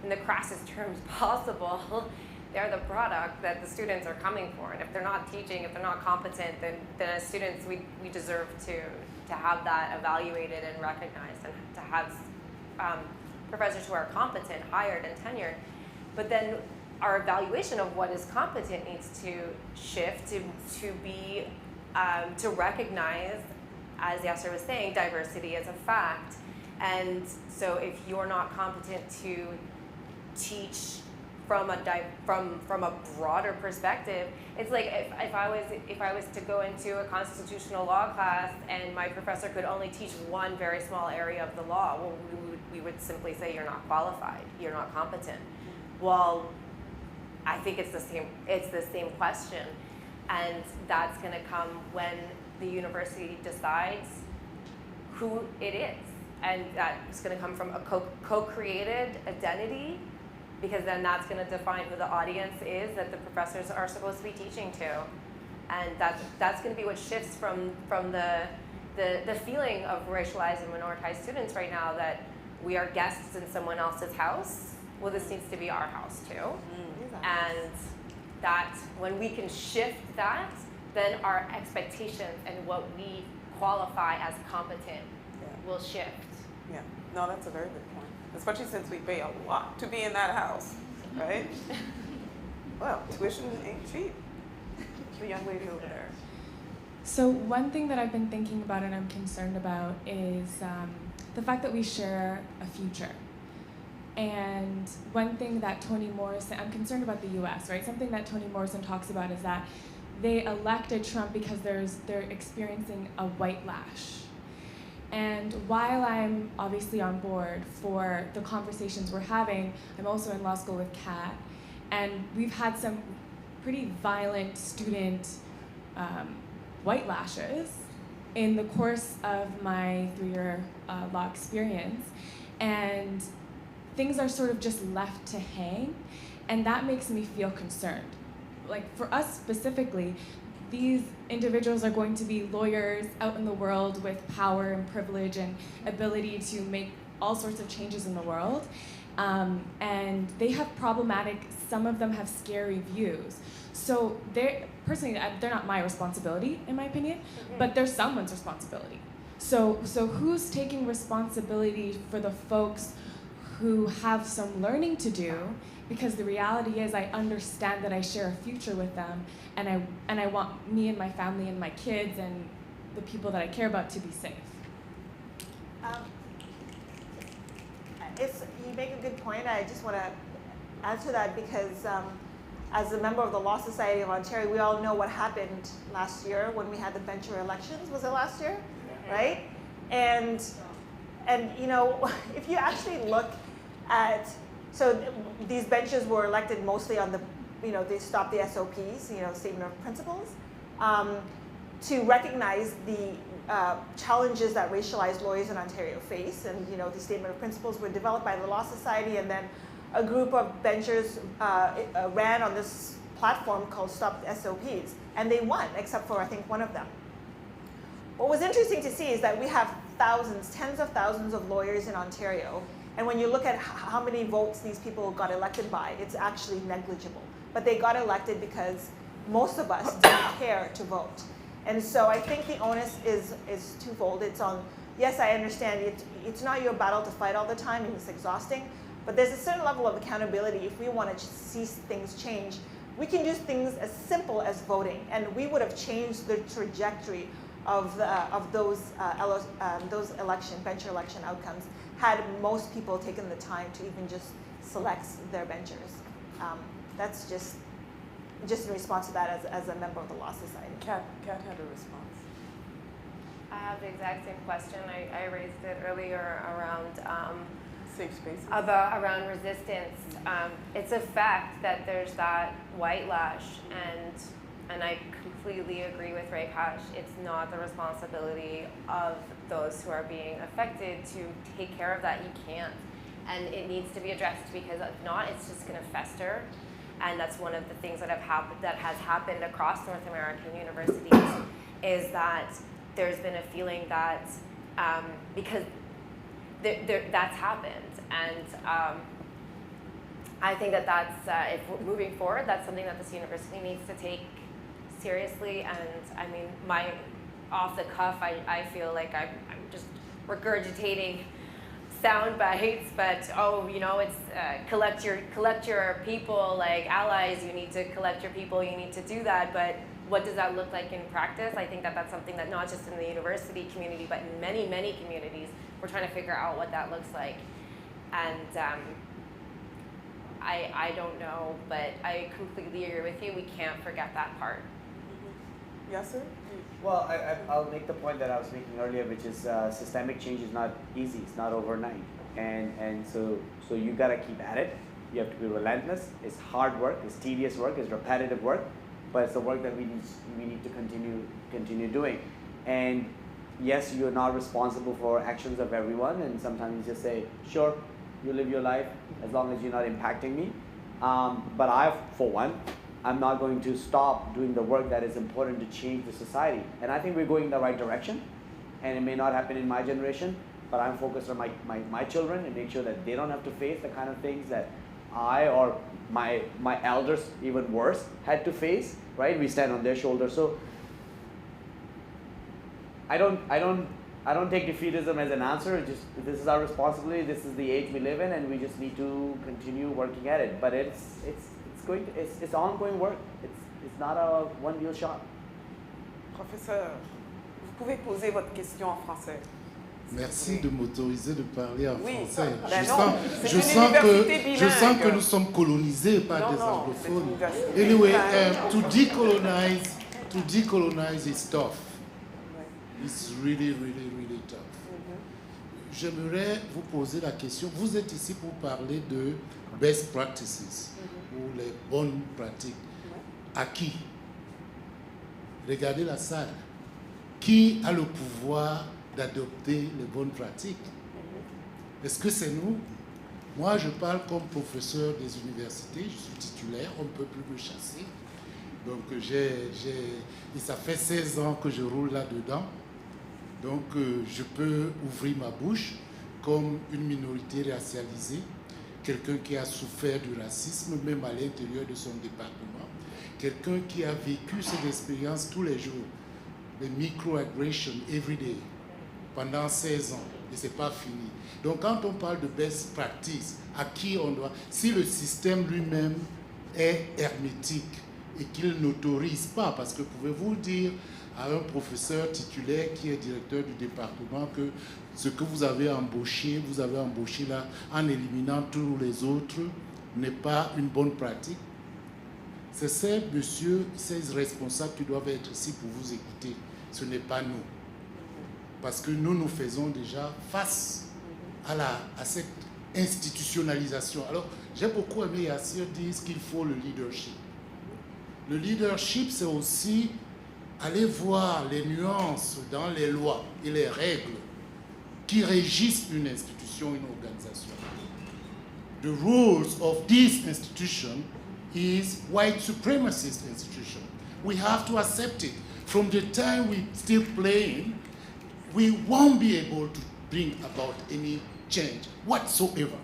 the crassest terms possible, they're the product that the students are coming for. And if they're not teaching, if they're not competent, then as students, we deserve to have that evaluated and recognized, and to have professors who are competent, hired, and tenured. But then our evaluation of what is competent needs to shift to be to recognize, as Yasser was saying, diversity as a fact, And so if you're not competent to teach from a broader perspective, it's like if I was to go into a constitutional law class and my professor could only teach one very small area of the law, well, we would simply say you're not qualified, you're not competent. Well, I think it's the same question, and that's going to come when the university decides who it is, and that's going to come from a co-created identity, because then that's going to define who the audience is that the professors are supposed to be teaching to, and that's going to be what shifts from the feeling of racialized and minoritized students right now, that we are guests in someone else's house. Well, this needs to be our house too. And that when we can shift that, then our expectations and what we qualify as competent will shift. Yeah, no, that's a very good point. Especially since we pay a lot to be in that house, right? Well, tuition ain't cheap. The young lady over there. So one thing that I've been thinking about and I'm concerned about is the fact that we share a future. And one thing that Toni Morrison, I'm concerned about the US, right? Something that Toni Morrison talks about is that they elected Trump because they're experiencing a white lash. And while I'm obviously on board for the conversations we're having, I'm also in law school with Kat, and we've had some pretty violent student white lashes in the course of my 3-year law experience. And things are sort of just left to hang, and that makes me feel concerned. Like for us specifically, these individuals are going to be lawyers out in the world with power and privilege and ability to make all sorts of changes in the world. And they have problematic, some of them have scary views. So personally, they're not my responsibility, in my opinion, but they're someone's responsibility. So who's taking responsibility for the folks who have some learning to do? Because the reality is I understand that I share a future with them, and I want me and my family and my kids and the people that I care about to be safe. You make a good point. I just want to add to that because as a member of the Law Society of Ontario, we all know what happened last year when we had the bencher elections. Was it last year? Yeah. Right? And you know, if you actually look at, so these benches were elected mostly on the, you know, they stopped the SOPs, you know, Statement of Principles, to recognize the challenges that racialized lawyers in Ontario face. And, you know, the Statement of Principles were developed by the Law Society, and then a group of benchers ran on this platform called Stop the SOPs. And they won, except for, I think, one of them. What was interesting to see is that we have thousands, tens of thousands of lawyers in Ontario. And when you look at how many votes these people got elected by, it's actually negligible. But they got elected because most of us didn't care to vote. And so I think the onus is twofold. It's on, yes, I understand it's not your battle to fight all the time and it's exhausting, but there's a certain level of accountability. If we want to see things change, we can do things as simple as voting, and we would have changed the trajectory of those bencher election outcomes had most people taken the time to even just select their benchers. That's just in response to that as a member of the Law Society. Kat had a response. I have the exact same question. I raised it earlier around Safe spaces. around resistance. It's a fact that there's that white lash, and I completely agree with Raykash. It's not the responsibility of those who are being affected to take care of that. You can't, and it needs to be addressed, because if not, it's just going to fester. And that's one of the things that has happened across North American universities, is that there's been a feeling that because that's happened, and I think that's if we're moving forward, that's something that this university needs to take seriously. And I mean, off the cuff, I feel like I'm just regurgitating sound bites, but you know, it's collect your people, like allies. You need to collect your people. You need to do that. But what does that look like in practice? I think that that's something that not just in the university community, but in many communities, we're trying to figure out what that looks like. And I don't know, but I completely agree with you. We can't forget that part. Yes, sir? Well, I'll make the point that I was making earlier, which is systemic change is not easy. It's not overnight, and so you gotta keep at it. You have to be relentless. It's hard work. It's tedious work. It's repetitive work, but it's the work that we need to continue doing. And yes, you're not responsible for actions of everyone, and sometimes you just say, sure, you live your life as long as you're not impacting me. But for one, I'm not going to stop doing the work that is important to change the society. And I think we're going in the right direction. And it may not happen in my generation, but I'm focused on my children and make sure that they don't have to face the kind of things that I or my elders, even worse, had to face, right? We stand on their shoulders. So I don't take defeatism as an answer. Just this is our responsibility. This is the age we live in, and we just need to continue working at it. But it's ongoing work. It's not a one-wheel shot. Professeur, vous pouvez poser votre question en français. Merci de m'autoriser de parler en Oui, français. ben Je non, sens, c'est je une sens université que, je bilingue. sens que nous sommes colonisés par Non, des non, c'est anglophones. une université Anyway, bilingue. to decolonize is tough. It's really, really, really tough. J'aimerais vous poser la question. Vous êtes ici pour parler de best practices, ou les bonnes pratiques. À qui? Regardez la salle. Qui a le pouvoir d'adopter les bonnes pratiques? Est-ce que c'est nous? Moi, je parle comme professeur des universités, je suis titulaire, on ne peut plus me chasser. Donc, et ça fait 16 ans que je roule là-dedans. Donc, je peux ouvrir ma bouche comme une minorité racialisée, quelqu'un qui a souffert du racisme, même à l'intérieur de son département, quelqu'un qui a vécu cette expérience tous les jours, les microaggressions every day, pendant 16 ans, et ce n'est pas fini. Donc, quand on parle de best practice, à qui on doit... Si le système lui-même est hermétique et qu'il n'autorise pas, parce que pouvez-vous dire à un professeur titulaire qui est directeur du département que ce que vous avez embauché là, en éliminant tous les autres, n'est pas une bonne pratique? C'est ces messieurs, ces responsables qui doivent être ici pour vous écouter. Ce n'est pas nous. Parce que nous faisons déjà face à cette institutionnalisation. Alors, j'ai beaucoup aimé Yassir dire qu'il faut le leadership. Le leadership, c'est aussi aller voir les nuances dans les lois et les règles qui régissent une institution, une organisation. The rules of this institution is white supremacist institution. We have to accept it. From the time we're still playing, we won't be able to bring about any change whatsoever.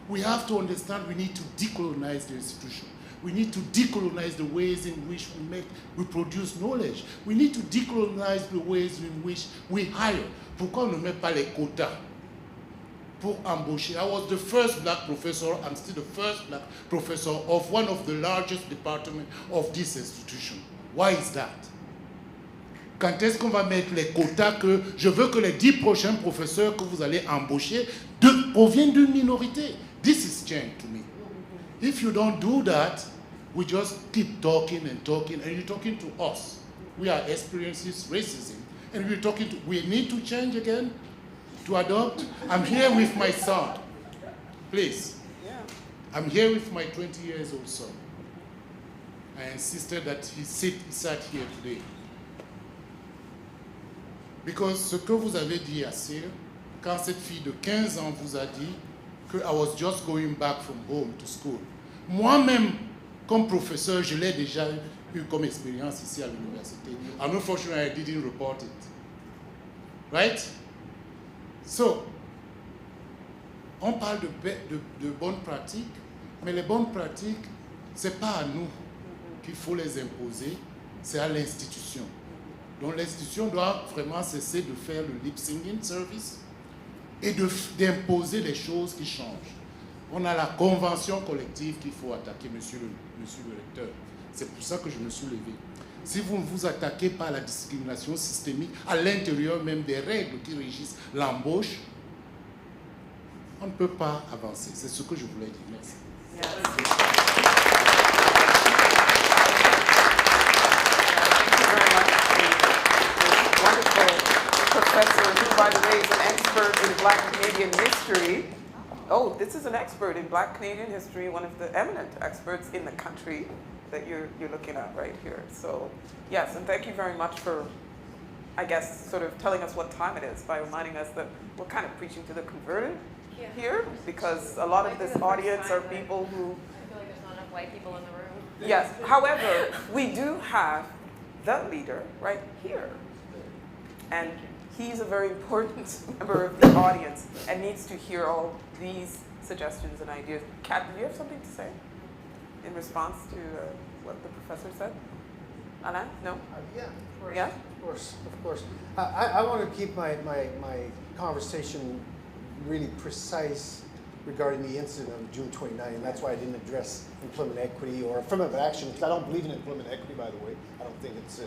We have to understand we need to decolonize the institution. We need to decolonize the ways in which we produce knowledge. We need to decolonize the ways in which we hire. Pourquoi on ne met pas les quotas pour embaucher? I was the first black professor, I'm still the first black professor of one of the largest departments of this institution. Why is that? Quand est-ce qu'on va mettre les quotas que je veux que les 10 prochains professeurs que vous allez embaucher proviennent d'une minorité? This is change to me. If you don't do that, we just keep talking and talking, and you're talking to us. We are experiencing racism, and we need to change again, to adopt. I'm here with my son. Please. I'm here with my 20 years old son. I insisted that he sat here today. Because ce que vous avez dit, Yassir, quand cette fille de 15 ans vous a dit que I was just going back from home to school. Moi-même, comme professeur, je l'ai déjà eu comme expérience ici à l'université. And unfortunately, I didn't report it. Right? So, on parle de bonnes pratiques, mais les bonnes pratiques, ce n'est pas à nous qu'il faut les imposer, c'est à l'institution. Donc l'institution doit vraiment cesser de faire le lip-singing service et d'imposer les choses qui changent. On a la convention collective qu'il faut attaquer, monsieur le recteur. C'est pour ça que je me suis levé. Si vous ne vous attaquez pas à la discrimination systémique, à l'intérieur même des règles qui régissent l'embauche, on ne peut pas avancer. C'est ce que je voulais dire. Merci. Professor, who, by the way, is an expert in Black Canadian history. Oh, this is an expert in Black Canadian history, one of the eminent experts in the country that you're looking at right here. So, yes, and thank you very much for, I guess, sort of telling us what time it is by reminding us that we're kind of preaching to the converted here, because a lot of this audience are people who... I feel like there's not enough white people in the room. Yes, however, we do have the leader right here. And he's a very important member of the audience and needs to hear all these suggestions and ideas. Kat, do you have something to say in response to what the professor said? Alain? No? Yeah, of course. Yeah? Of course, of course. I want to keep my conversation really precise regarding the incident of June 29, and that's why I didn't address employment equity or affirmative action, because I don't believe in employment equity, by the way. I don't think it's a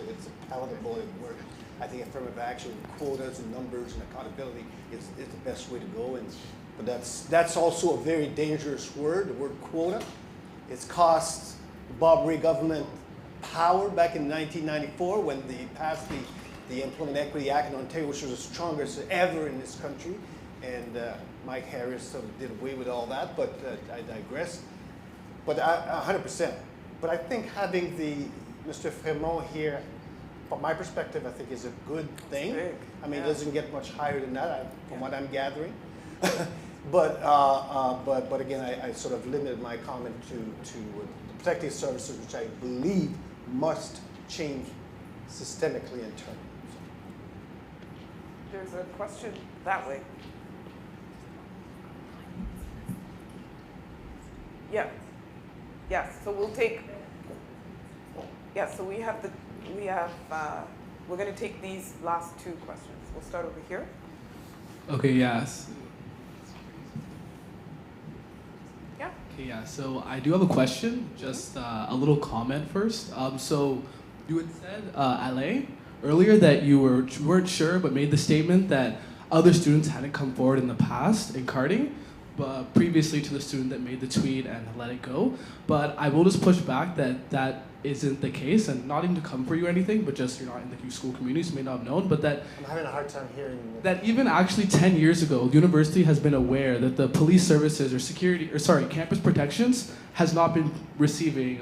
palatable word. I think affirmative action, quotas and numbers and accountability is the best way to go. But that's also a very dangerous word, the word quota. It's cost the Bob Rae government power back in 1994 when they passed the Employment Equity Act in Ontario, which was the strongest ever in this country. And Mike Harris sort of did away with all that, but I digress. But 100%. But I think having Mr. Fremont here, from my perspective, I think is a good thing. I mean, it doesn't get much higher than that, from what I'm gathering. but again, I sort of limited my comment to the protective services, which I believe must change systemically and internally. There's a question that way. Yeah. Yes. So we'll take. Yes. So we're going to take these last two questions. We'll start over here. Okay. Yes. Yeah. Okay. Yeah. So I do have a question. Just a little comment first. So you had said, Alain, earlier that you weren't sure, but made the statement that other students hadn't come forward in the past in karting, but previously to the student that made the tweet and let it go. But I will just push back that isn't the case, and not even to come for you or anything, but just you're not in the school community, so you may not have known, but that I'm having a hard time hearing you. That even actually 10 years ago, the university has been aware that the police services or campus protections has not been receiving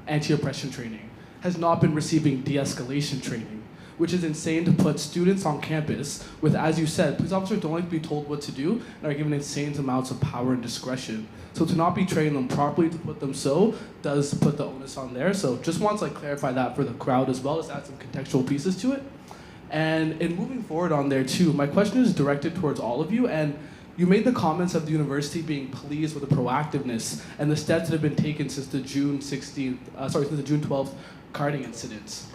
anti-oppression training, has not been receiving de-escalation training, which is insane to put students on campus with, as you said, police officers don't like to be told what to do and are given insane amounts of power and discretion. So to not be training them properly, to put them so, does put the onus on there. So just want to clarify that for the crowd as well, as add some contextual pieces to it. And in moving forward on there too, my question is directed towards all of you. And you made the comments of the university being pleased with the proactiveness and the steps that have been taken since the June 12th karting incidents.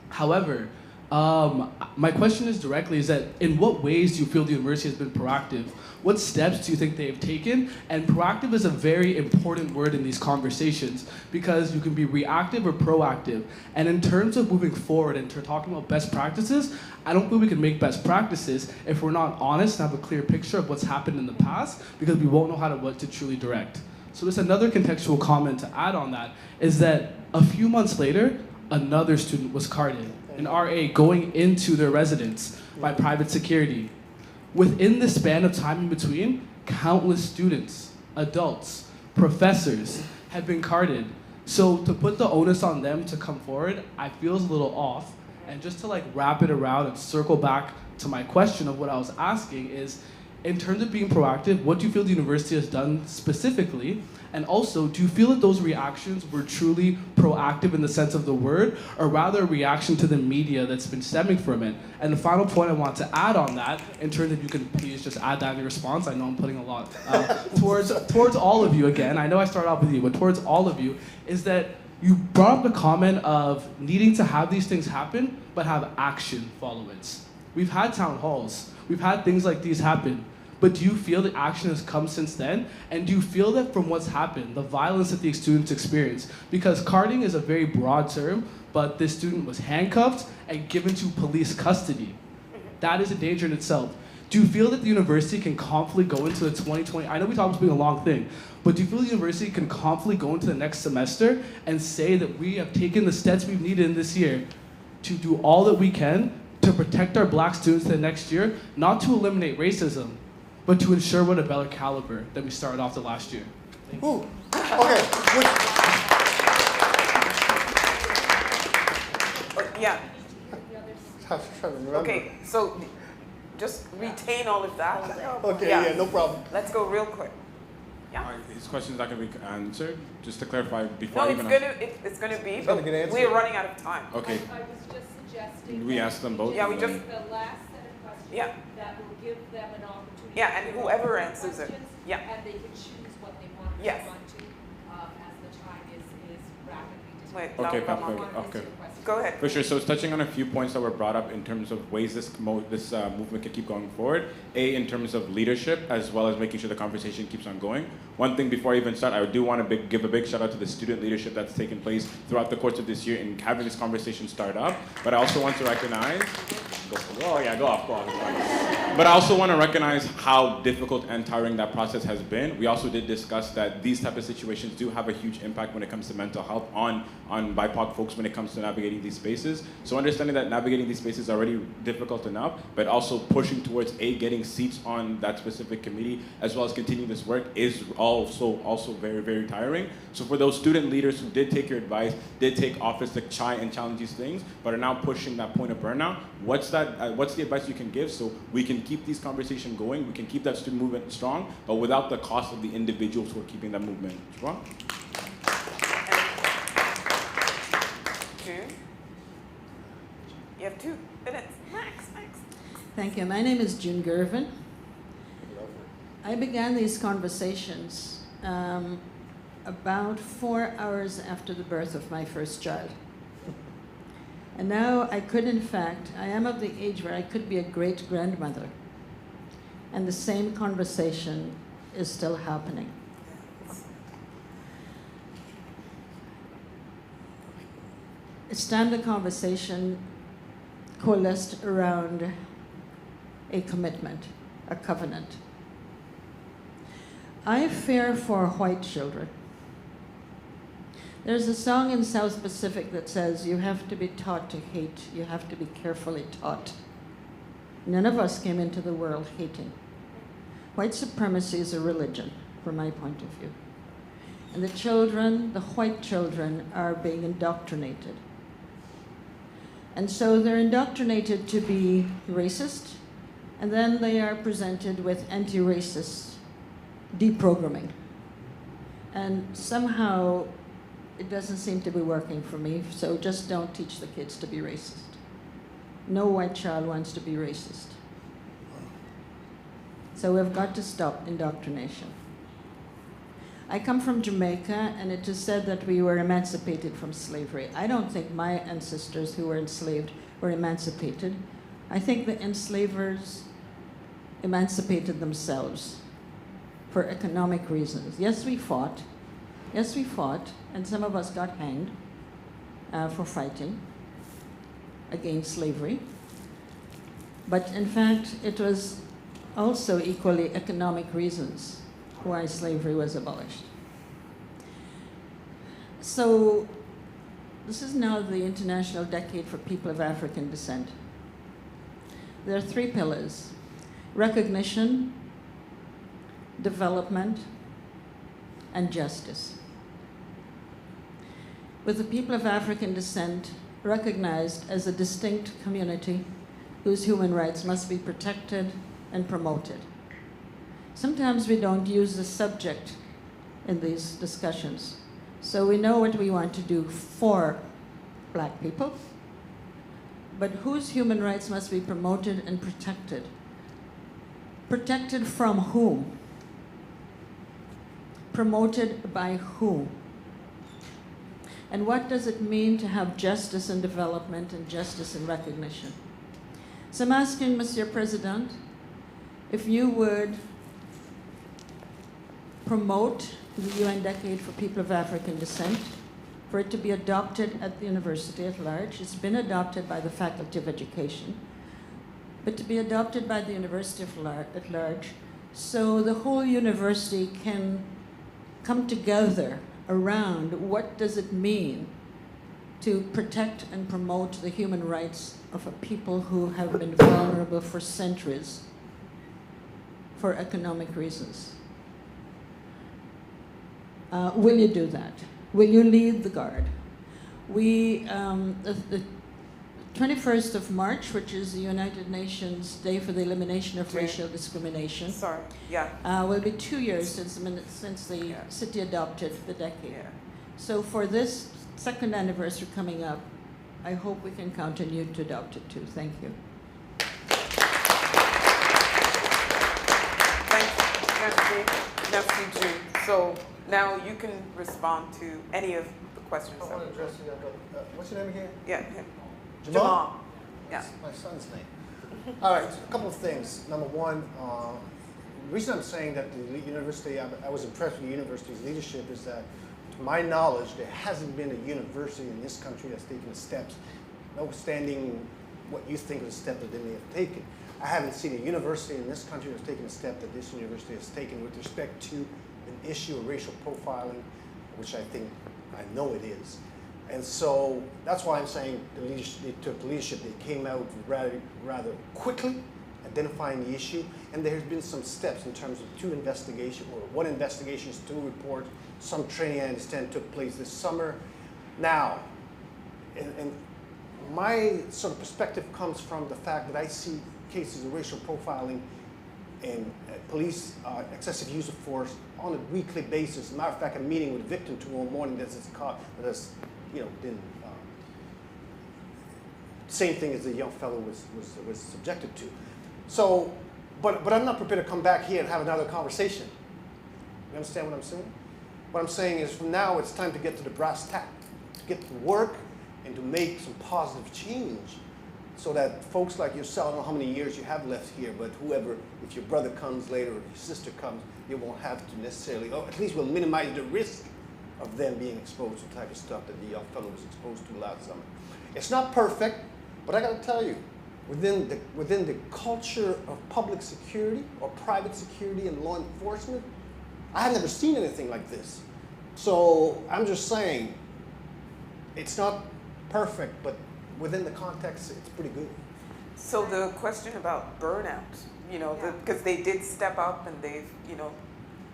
However, my question is that in what ways do you feel the university has been proactive? What steps do you think they have taken? And proactive is a very important word in these conversations because you can be reactive or proactive. And in terms of moving forward and talking about best practices, I don't think we can make best practices if we're not honest and have a clear picture of what's happened in the past, because we won't know what to truly direct. So just another contextual comment to add on that is that a few months later, another student was carded, an RA, going into their residence by private security. Within the span of time in between, countless students, adults, professors have been carded. So to put the onus on them to come forward, I feel is a little off. And just to wrap it around and circle back to my question of what I was asking is, in terms of being proactive, what do you feel the university has done specifically? And also, do you feel that those reactions were truly proactive in the sense of the word, or rather a reaction to the media that's been stemming from it? And the final point I want to add on that, in terms of you can please just add that in your response, I know I'm putting a lot, towards all of you again, I know I started off with you, but towards all of you, is that you brought up the comment of needing to have these things happen, but have action follow it. We've had town halls, we've had things like these happen. But do you feel that action has come since then? And do you feel that from what's happened, the violence that the students experienced? Because carding is a very broad term, but this student was handcuffed and given to police custody. That is a danger in itself. Do you feel that the university can confidently go into the 2020, I know we talked about being a long thing, but do you feel the university can confidently go into the next semester and say that we have taken the steps we've needed in this year to do all that we can to protect our black students the next year, not to eliminate racism, but to ensure we're at a better caliber than we started off the last year? Ooh, okay. Yeah. I'm trying to remember. Okay, so just retain all of that. Okay, yeah, no problem. Let's go real quick. Yeah. His questions not going to be answered. Just to clarify before. No, I it's even gonna it's gonna be. It's gonna get answered. We're running out of time. Okay. I was just suggesting. We asked them both. Yeah, we just. The last set of questions. Yeah. That will give them an opportunity. Yeah, and to whoever ask answers it. questions, Yeah. And they can choose what they want to Yes. respond to as the time is rapidly decreasing. Wait. Okay, no, perfect. come on. Okay. Go ahead. For sure. So it's touching on a few points that were brought up in terms of ways this movement can keep going forward. A, in terms of leadership, as well as making sure the conversation keeps on going. One thing before I even start, I do want to give a big shout out to the student leadership that's taken place throughout the course of this year in having this conversation start up. But I also want to recognize. Go off. But I also want to recognize how difficult and tiring that process has been. We also did discuss that these type of situations do have a huge impact when it comes to mental health on BIPOC folks when it comes to navigating these spaces. So understanding that navigating these spaces is already difficult enough, but also pushing towards getting seats on that specific committee, as well as continuing this work, is also very, very tiring. So for those student leaders who did take your advice, did take office to try and challenge these things, but are now pushing that point of burnout, what's the advice you can give so we can keep these conversations going, we can keep that student movement strong, but without the cost of the individuals who are keeping that movement strong? You have 2 minutes. Max. Thank you. My name is June Gervin. I began these conversations about 4 hours after the birth of my first child. And now I am of the age where I could be a great-grandmother. And the same conversation is still happening. It's time the conversation coalesced around a commitment, a covenant. I fear for white children. There's a song in South Pacific that says, you have to be taught to hate, you have to be carefully taught. None of us came into the world hating. White supremacy is a religion, from my point of view. And the white children, are being indoctrinated. And so they're indoctrinated to be racist, and then they are presented with anti-racist deprogramming. And somehow it doesn't seem to be working for me, so just don't teach the kids to be racist. No white child wants to be racist. So we've got to stop indoctrination. I come from Jamaica, and it is said that we were emancipated from slavery. I don't think my ancestors who were enslaved were emancipated. I think the enslavers emancipated themselves for economic reasons. Yes, we fought, and some of us got hanged for fighting against slavery. But in fact, it was also equally economic reasons why slavery was abolished. So this is now the International Decade for People of African Descent. There are 3 pillars: recognition, development, and justice. With the people of African descent recognized as a distinct community whose human rights must be protected and promoted. Sometimes we don't use the subject in these discussions. So we know what we want to do for Black people, but whose human rights must be promoted and protected? Protected from whom? Promoted by whom? And what does it mean to have justice and development and justice and recognition? So I'm asking, Monsieur President, if you would promote the UN Decade for People of African Descent, for it to be adopted at the university at large. It's been adopted by the Faculty of Education. but to be adopted by the university at large, so the whole university can come together around what does it mean to protect and promote the human rights of a people who have been vulnerable for centuries for economic reasons. Will you do that? Will you lead the guard? The 21st of March, which is the United Nations Day for the Elimination of Racial Discrimination, will be 2 years since the city adopted the decade. Yeah. So for this second anniversary coming up, I hope we can count on you to adopt it too. Thank you. Merci, Jude. So now you can respond to any of the questions. I want to address you. What's your name again? Yeah, him. Jamal? Yeah. That's my son's name. All right, a couple of things. Number one, the reason I'm saying that the university, I was impressed with the university's leadership is that, to my knowledge, there hasn't been a university in this country that's taken the steps, notwithstanding what you think of the step that they may have taken. I haven't seen a university in this country that's taken a step that this university has taken with respect to an issue of racial profiling, which I know it is. And so that's why I'm saying the leadership, they took leadership, they came out rather quickly, identifying the issue, and there has been some steps in terms of one investigation, 2 reports, some training I understand took place this summer. Now, and my sort of perspective comes from the fact that I see cases of racial profiling and police excessive use of force on a weekly basis. As a matter of fact, I'm meeting with a victim tomorrow morning that has been same thing as the young fellow was subjected to. So, but I'm not prepared to come back here and have another conversation. You understand what I'm saying? What I'm saying is, from now, it's time to get to the brass tack, to get to work and to make some positive change, so that folks like yourself, I don't know how many years you have left here, but whoever, if your brother comes later or if your sister comes, you won't have to necessarily, or at least we'll minimize the risk of them being exposed to the type of stuff that the young fellow was exposed to last summer. It's not perfect, but I got to tell you, within the culture of public security or private security and law enforcement, I have never seen anything like this. So I'm just saying, it's not perfect, but within the context, it's pretty good. So the question about burnout, because they did step up and they've,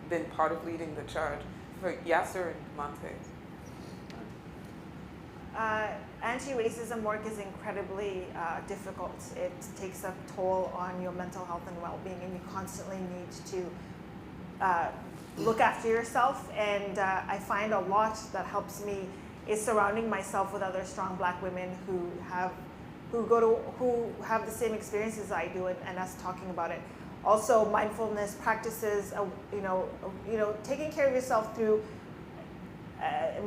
been part of leading the charge. For Yasser and Monte. Anti-racism work is incredibly difficult. It takes a toll on your mental health and well-being, and you constantly need to look after yourself. And I find a lot that helps me is surrounding myself with other strong Black women who have the same experiences I do, and us talking about it. Also, mindfulness practices, taking care of yourself through,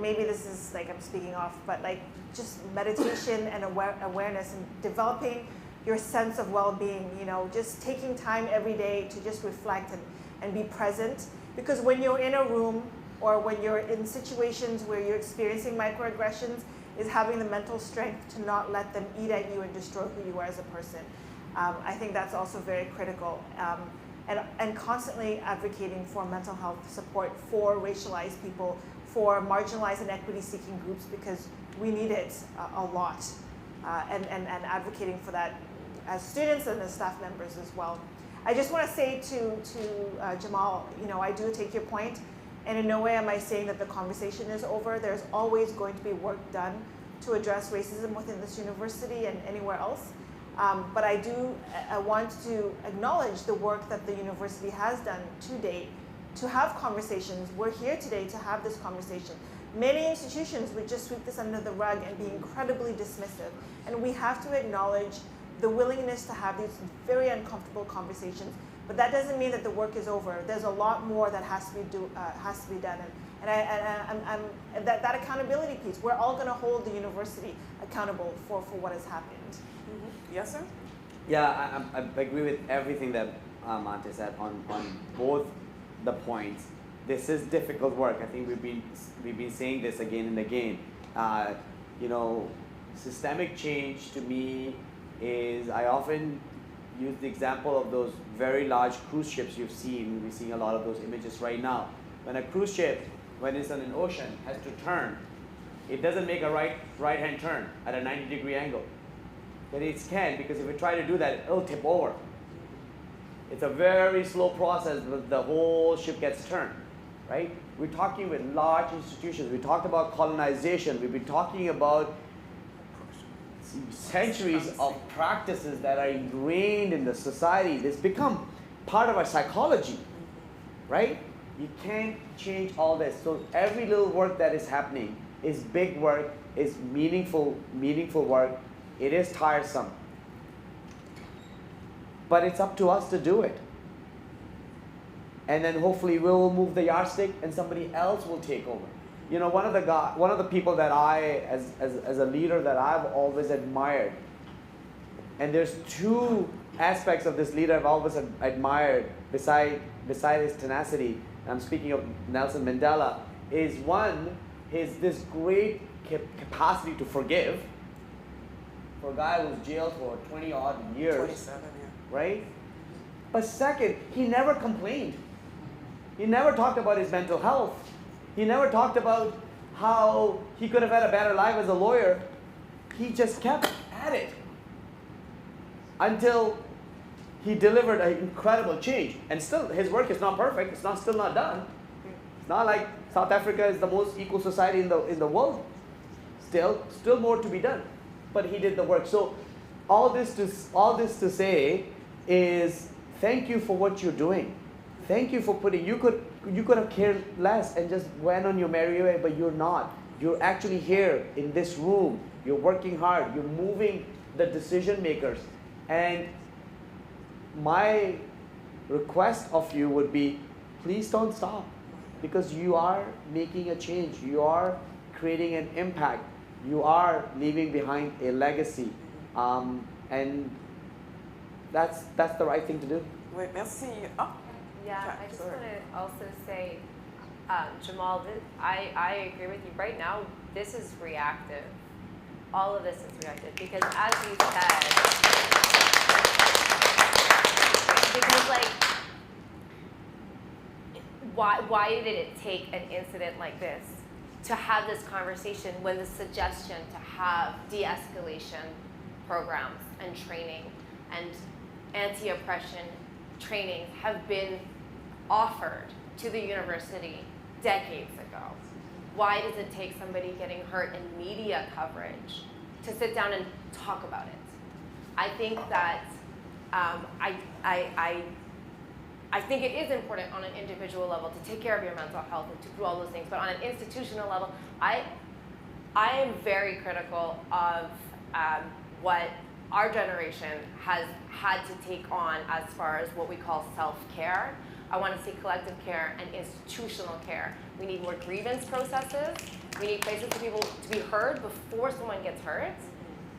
maybe this is like I'm speaking off, but like just meditation and awareness and developing your sense of well-being, just taking time every day to just reflect and be present. Because when you're in a room or when you're in situations where you're experiencing microaggressions, is having the mental strength to not let them eat at you and destroy who you are as a person. I think that's also very critical. And constantly advocating for mental health support for racialized people, for marginalized and equity-seeking groups, because we need it a lot. And advocating for that as students and as staff members as well. I just want to say to Jamal, I do take your point, and in no way am I saying that the conversation is over. There's always going to be work done to address racism within this university and anywhere else. But I want to acknowledge the work that the university has done to date to have conversations. We're here today to have this conversation. Many institutions would just sweep this under the rug and be incredibly dismissive. And we have to acknowledge the willingness to have these very uncomfortable conversations. But that doesn't mean that the work is over. There's a lot more that has to be done. And that accountability piece, we're all going to hold the university accountable for what has happened. Mm-hmm. Yes, sir? Yeah, I agree with everything that Monte said on both the points. This is difficult work. I think we've been saying this again and again. Systemic change to me is, I often use the example of those very large cruise ships you've seen. We're seeing a lot of those images right now. When a cruise ship, when it's on an ocean, has to turn, it doesn't make a right-hand turn at a 90-degree angle. But it can, because if we try to do that, it'll tip over. It's a very slow process, but the whole ship gets turned, right? We're talking with large institutions. We talked about colonization. We've been talking about centuries of practices that are ingrained in the society. It's become part of our psychology, right? You can't change all this. So every little work that is happening is big work, is meaningful work. It is tiresome. But it's up to us to do it. And then hopefully we'll move the yardstick and somebody else will take over. You know, one of the people that I, as a leader, that I've always admired, and there's two aspects of this leader I've always admired beside his tenacity. I'm speaking of Nelson Mandela. Is one, this great capacity to forgive for a guy who was jailed for 20 odd years. 27, yeah. Right? But second, he never complained. He never talked about his mental health. He never talked about how he could have had a better life as a lawyer. He just kept at it until he delivered an incredible change. And still, his work is not perfect. It's still not done. It's not like South Africa is the most equal society in the world. Still more to be done. But he did the work. So all this to say is thank you for what you're doing. Thank you for putting. You could have cared less and just went on your merry way, but you're not. You're actually here in this room. You're working hard. You're moving the decision makers. And my request of you would be, please don't stop, because you are making a change. You are creating an impact. You are leaving behind a legacy, and that's the right thing to do. Oui, merci. Oh. Yeah, I just want to also say, Jamal, I agree with you. Right now, this is reactive. All of this is reactive because, as you said, because like, why did it take an incident like this to have this conversation when the suggestion to have de-escalation programs and training and anti-oppression trainings have been offered to the university decades ago? Why does it take somebody getting hurt in media coverage to sit down and talk about it? I think that I think it is important on an individual level to take care of your mental health and to do all those things, but on an institutional level, I am very critical of what our generation has had to take on as far as what we call self-care. I want to see collective care and institutional care. We need more grievance processes. We need places for people to be heard before someone gets hurt.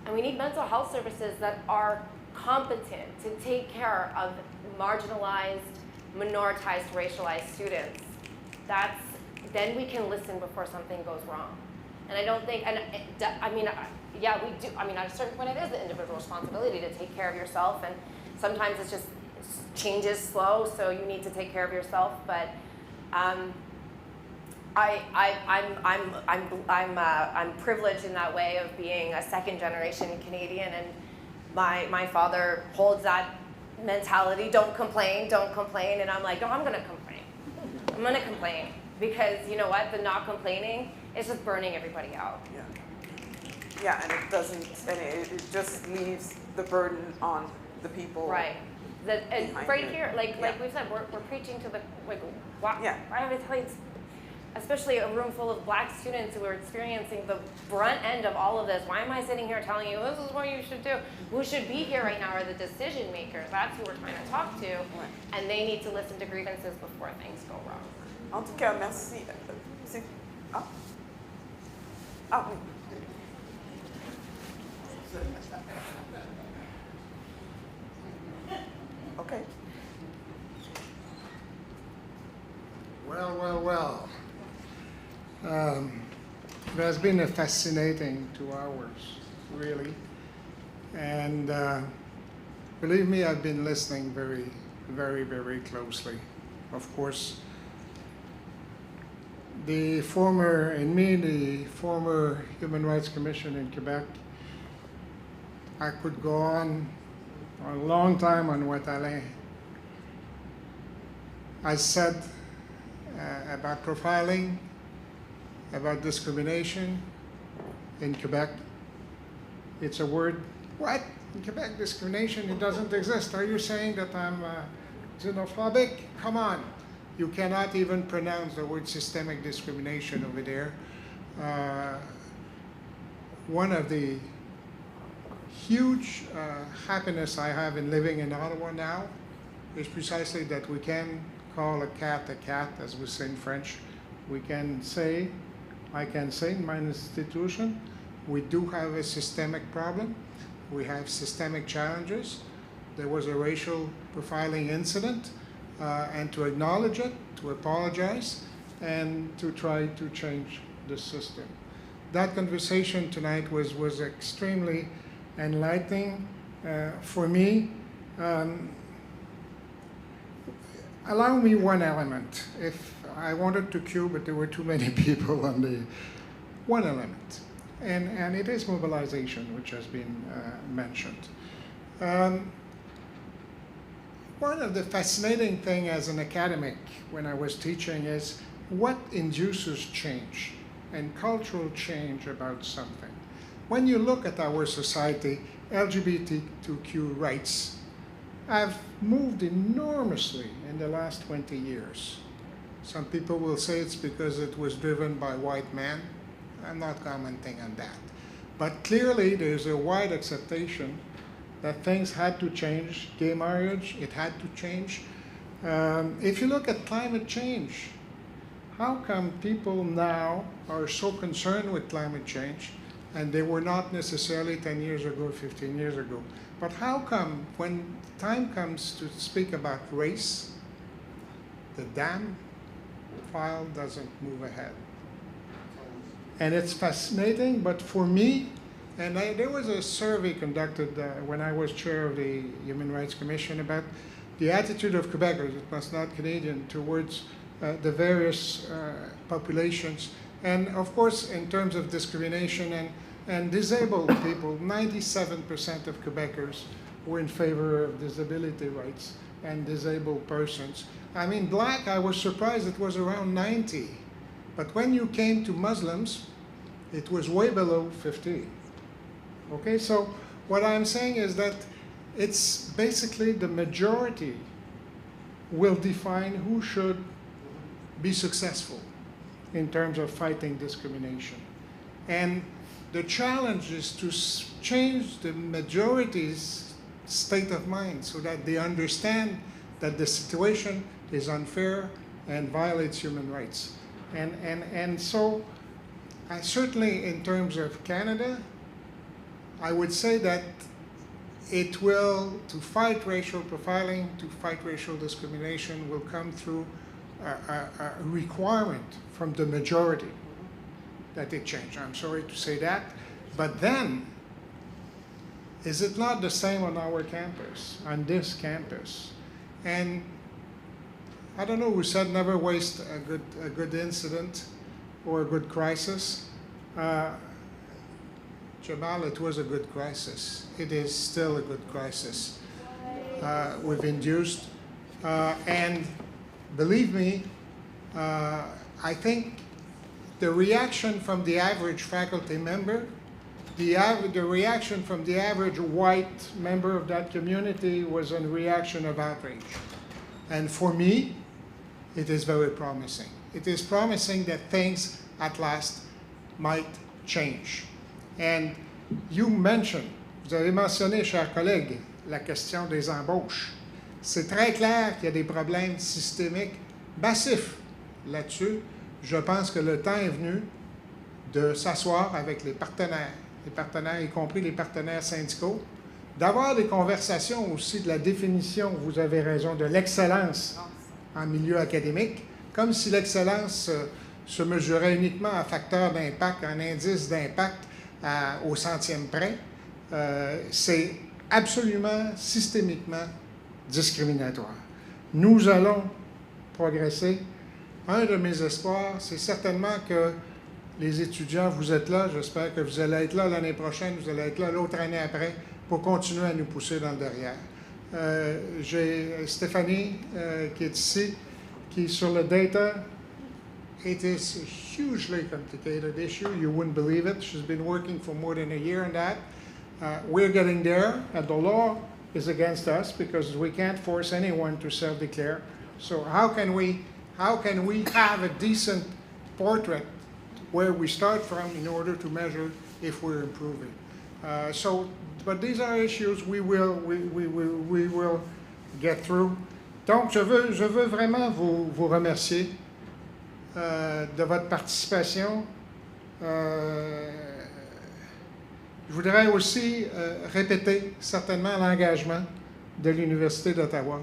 And we need mental health services that are competent to take care of marginalized, minoritized, racialized students. Then we can listen before something goes wrong. And I don't think, yeah, we do. I mean, at a certain point, it is the individual responsibility to take care of yourself, and sometimes it's just change is slow, so you need to take care of yourself. But I'm privileged in that way of being a second-generation Canadian, and my father holds that mentality: don't complain, and I'm like, no, I'm gonna complain. I'm gonna complain because you know what? The not complaining is just burning everybody out. Yeah. Yeah, and it doesn't, and it just leaves the burden on the people. Right. Right here, like we said, we're preaching to the, why have I tell you, especially a room full of black students who are experiencing the brunt end of all of this. Why am I sitting here telling you this is what you should do? Who should be here right now are the decision makers. That's who we're trying to talk to, and they need to listen to grievances before things go wrong. En tout cas, merci. Oui. Okay. Well. It has been a fascinating 2 hours, really. And believe me, I've been listening very, very, very closely. Of course, the former Human Rights Commission in Quebec, I could go on a long time on what Alain has said about profiling, about discrimination in Quebec. It's a word, what? In Quebec, discrimination, it doesn't exist. Are you saying that I'm xenophobic? Come on. You cannot even pronounce the word systemic discrimination over there. One of the huge happiness I have in living in Ottawa now is precisely that we can call a cat, as we say in French. We can say, I can say in my institution, we do have a systemic problem. We have systemic challenges. There was a racial profiling incident, and to acknowledge it, to apologize, and to try to change the system. That conversation tonight was extremely enlightening for me. Allow me one element. If I wanted to cue, but there were too many people on the one element, and it is mobilization, which has been mentioned. One of the fascinating things as an academic when I was teaching is what induces change and cultural change about something. When you look at our society, LGBTQ rights have moved enormously in the last 20 years. Some people will say it's because it was driven by white men. I'm not commenting on that. But clearly there's a wide acceptation that things had to change. Gay marriage, it had to change. If you look at climate change, how come people now are so concerned with climate change, and they were not necessarily 10 years ago, 15 years ago? But how come when time comes to speak about race, the damn file doesn't move ahead? And it's fascinating, but for me, and there was a survey conducted when I was chair of the Human Rights Commission about the attitude of Quebecers, it was not Canadian, towards the various populations. And of course, in terms of discrimination and disabled people, 97% of Quebecers were in favor of disability rights and disabled persons. I mean, black, I was surprised it was around 90. But when you came to Muslims, it was way below 50. Okay, so what I'm saying is that it's basically the majority will define who should be successful in terms of fighting discrimination. And the challenge is to change the majority's state of mind so that they understand that the situation is unfair and violates human rights. And so certainly in terms of Canada, I would say that it will, to fight racial profiling, to fight racial discrimination, will come through a requirement from the majority that it change. I'm sorry to say that. But then, is it not the same on our campus, on this campus? And I don't know who said never waste a good incident or a good crisis. Jamal, it was a good crisis. It is still a good crisis we've induced. And believe me, I think the reaction from the average faculty member, the reaction from the average white member of that community was a reaction of outrage. And for me, it is very promising. It is promising that things at last might change. And you mentioned, vous avez mentionné, chers collègues, la question des embauches. C'est très clair qu'il y a des problèmes systémiques massifs là-dessus. Je pense que le temps est venu de s'asseoir avec les partenaires, y compris les partenaires syndicaux, d'avoir des conversations aussi de la définition, vous avez raison, de l'excellence en milieu académique, comme si l'excellence se mesurait uniquement en facteur d'impact, en indice d'impact au centième près. C'est absolument systémiquement discriminatoire. Nous allons progresser. Un de mes espoirs, c'est certainement que les étudiants, vous êtes là, j'espère que vous allez être là l'année prochaine, vous allez être là l'autre année après, pour continuer à nous pousser dans le derrière. J'ai Stéphanie qui est ici, qui sur le data, it is a hugely complicated issue. You wouldn't believe it. She's been working for more than a year on that. We're getting there, and the law is against us because we can't force anyone to self-declare. So how can we have a decent portrait where we start from in order to measure if we're improving? But these are issues we will get through. Donc, je veux vraiment vous remercier de votre participation. Je voudrais aussi répéter certainement l'engagement de l'Université d'Ottawa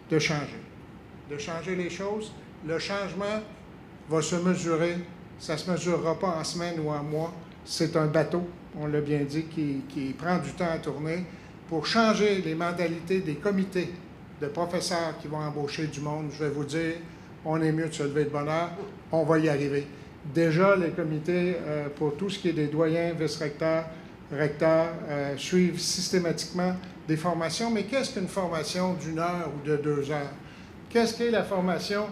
de changer les choses. Le changement va se mesurer, ça ne se mesurera pas en semaines ou en mois. C'est un bateau, on l'a bien dit, qui prend du temps à tourner pour changer les mentalités des comités de professeurs qui vont embaucher du monde. Je vais vous dire, on est mieux de se lever de bonne heure, on va y arriver. Déjà, les comités, pour tout ce qui est des doyens, vice-recteurs, recteurs, suivent systématiquement des formations. Mais qu'est-ce qu'une formation d'1 heure ou de 2 heures? Qu'est-ce qu'est la formation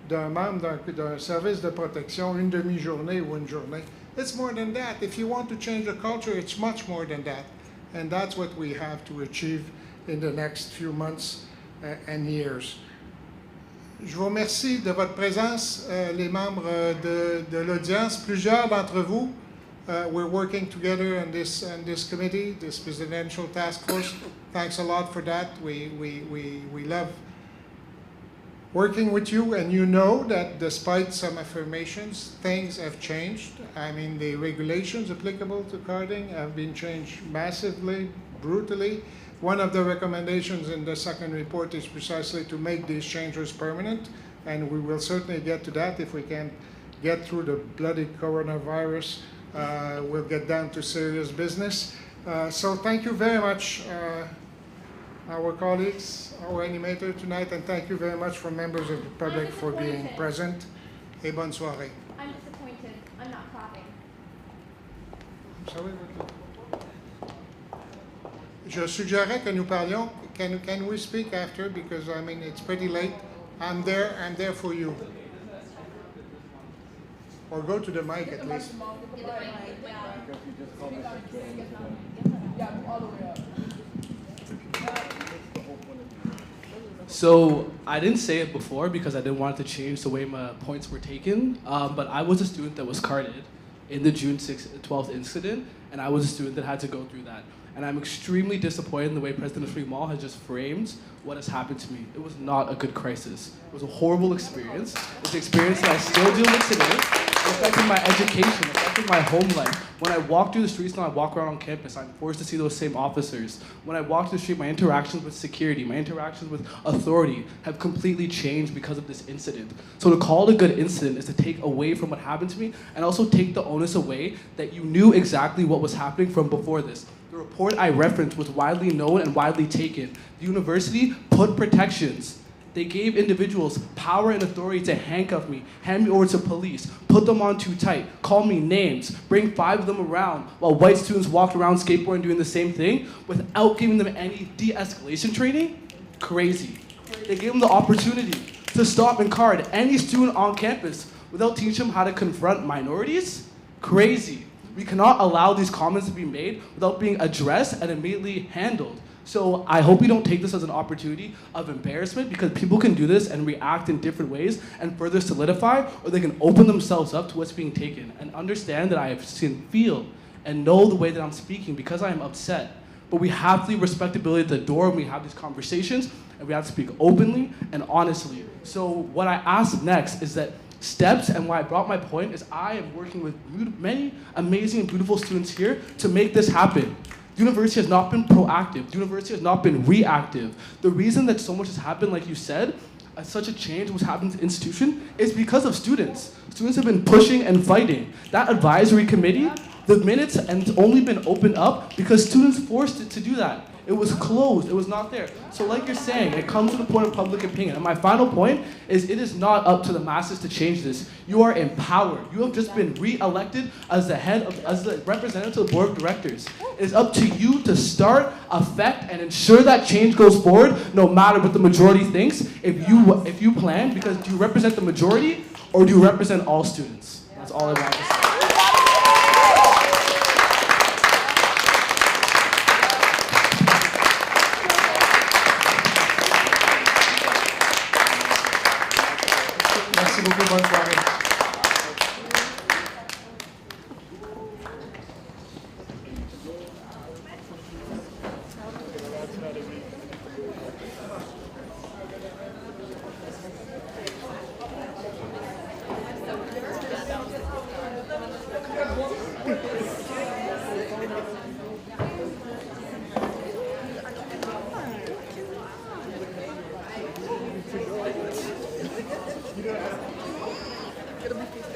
d'un membre d'un service de protection, une demi-journée ou une journée? It's more than that. If you want to change the culture, it's much more than that. And that's what we have to achieve in the next few months and years. Je vous remercie de votre présence, les membres de l'audience. Plusieurs d'entre vous, we're working together on this committee, this presidential task force. Thanks a lot for that. We love working with you, and you know that despite some affirmations, things have changed. I mean, the regulations applicable to carding have been changed massively, brutally. One of the recommendations in the second report is precisely to make these changes permanent, and we will certainly get to that if we can get through the bloody coronavirus. We'll get down to serious business. So thank you very much, our colleagues, our animator tonight, and thank you very much for members of the public for being present. Et bonne soirée. I'm disappointed. I'm not clapping. I'm sorry. Je suggérais que nous parlions. Can we speak after? Because I mean it's pretty late. I'm there for you. Or go to the mic at least. So I didn't say it before because I didn't want to change the way my points were taken, but I was a student that was carded in the June 12th incident, and I was a student that had to go through that. And I'm extremely disappointed in the way President Fremont has just framed what has happened to me. It was not a good crisis. It was a horrible experience. It's an experience that I still deal with today. It affected my education, it affected my home life. When I walk through the streets and I walk around on campus, I'm forced to see those same officers. When I walk through the street, my interactions with security, my interactions with authority have completely changed because of this incident. So to call it a good incident is to take away from what happened to me and also take the onus away that you knew exactly what was happening from before this. The report I referenced was widely known and widely taken. The university put protections. They gave individuals power and authority to handcuff me, hand me over to police, put them on too tight, call me names, bring 5 of them around while white students walked around skateboarding doing the same thing without giving them any de-escalation training? Crazy. They gave them the opportunity to stop and card any student on campus without teaching them how to confront minorities? Crazy. We cannot allow these comments to be made without being addressed and immediately handled. So I hope we don't take this as an opportunity of embarrassment, because people can do this and react in different ways and further solidify, or they can open themselves up to what's being taken and understand that I have seen, feel, and know the way that I'm speaking because I am upset. But we have to leave respectability at the door when we have these conversations, and we have to speak openly and honestly. So what I ask next is that steps, and why I brought my point is I am working with many amazing and beautiful students here to make this happen. The university has not been proactive. The university has not been reactive. The reason that so much has happened, like you said, such a change was happening to the institution is because of students. Students have been pushing and fighting. That advisory committee, the minutes, and it's only been opened up because students forced it to do that. It was closed. It was not there. So like you're saying, it comes to the point of public opinion. And my final point is it is not up to the masses to change this. You are empowered. You have just been re-elected as the representative to the board of directors. It is up to you to start, affect, and ensure that change goes forward, no matter what the majority thinks. If you plan, because do you represent the majority or do you represent all students? That's all I want to say. Merci beaucoup, bonne soirée. Get a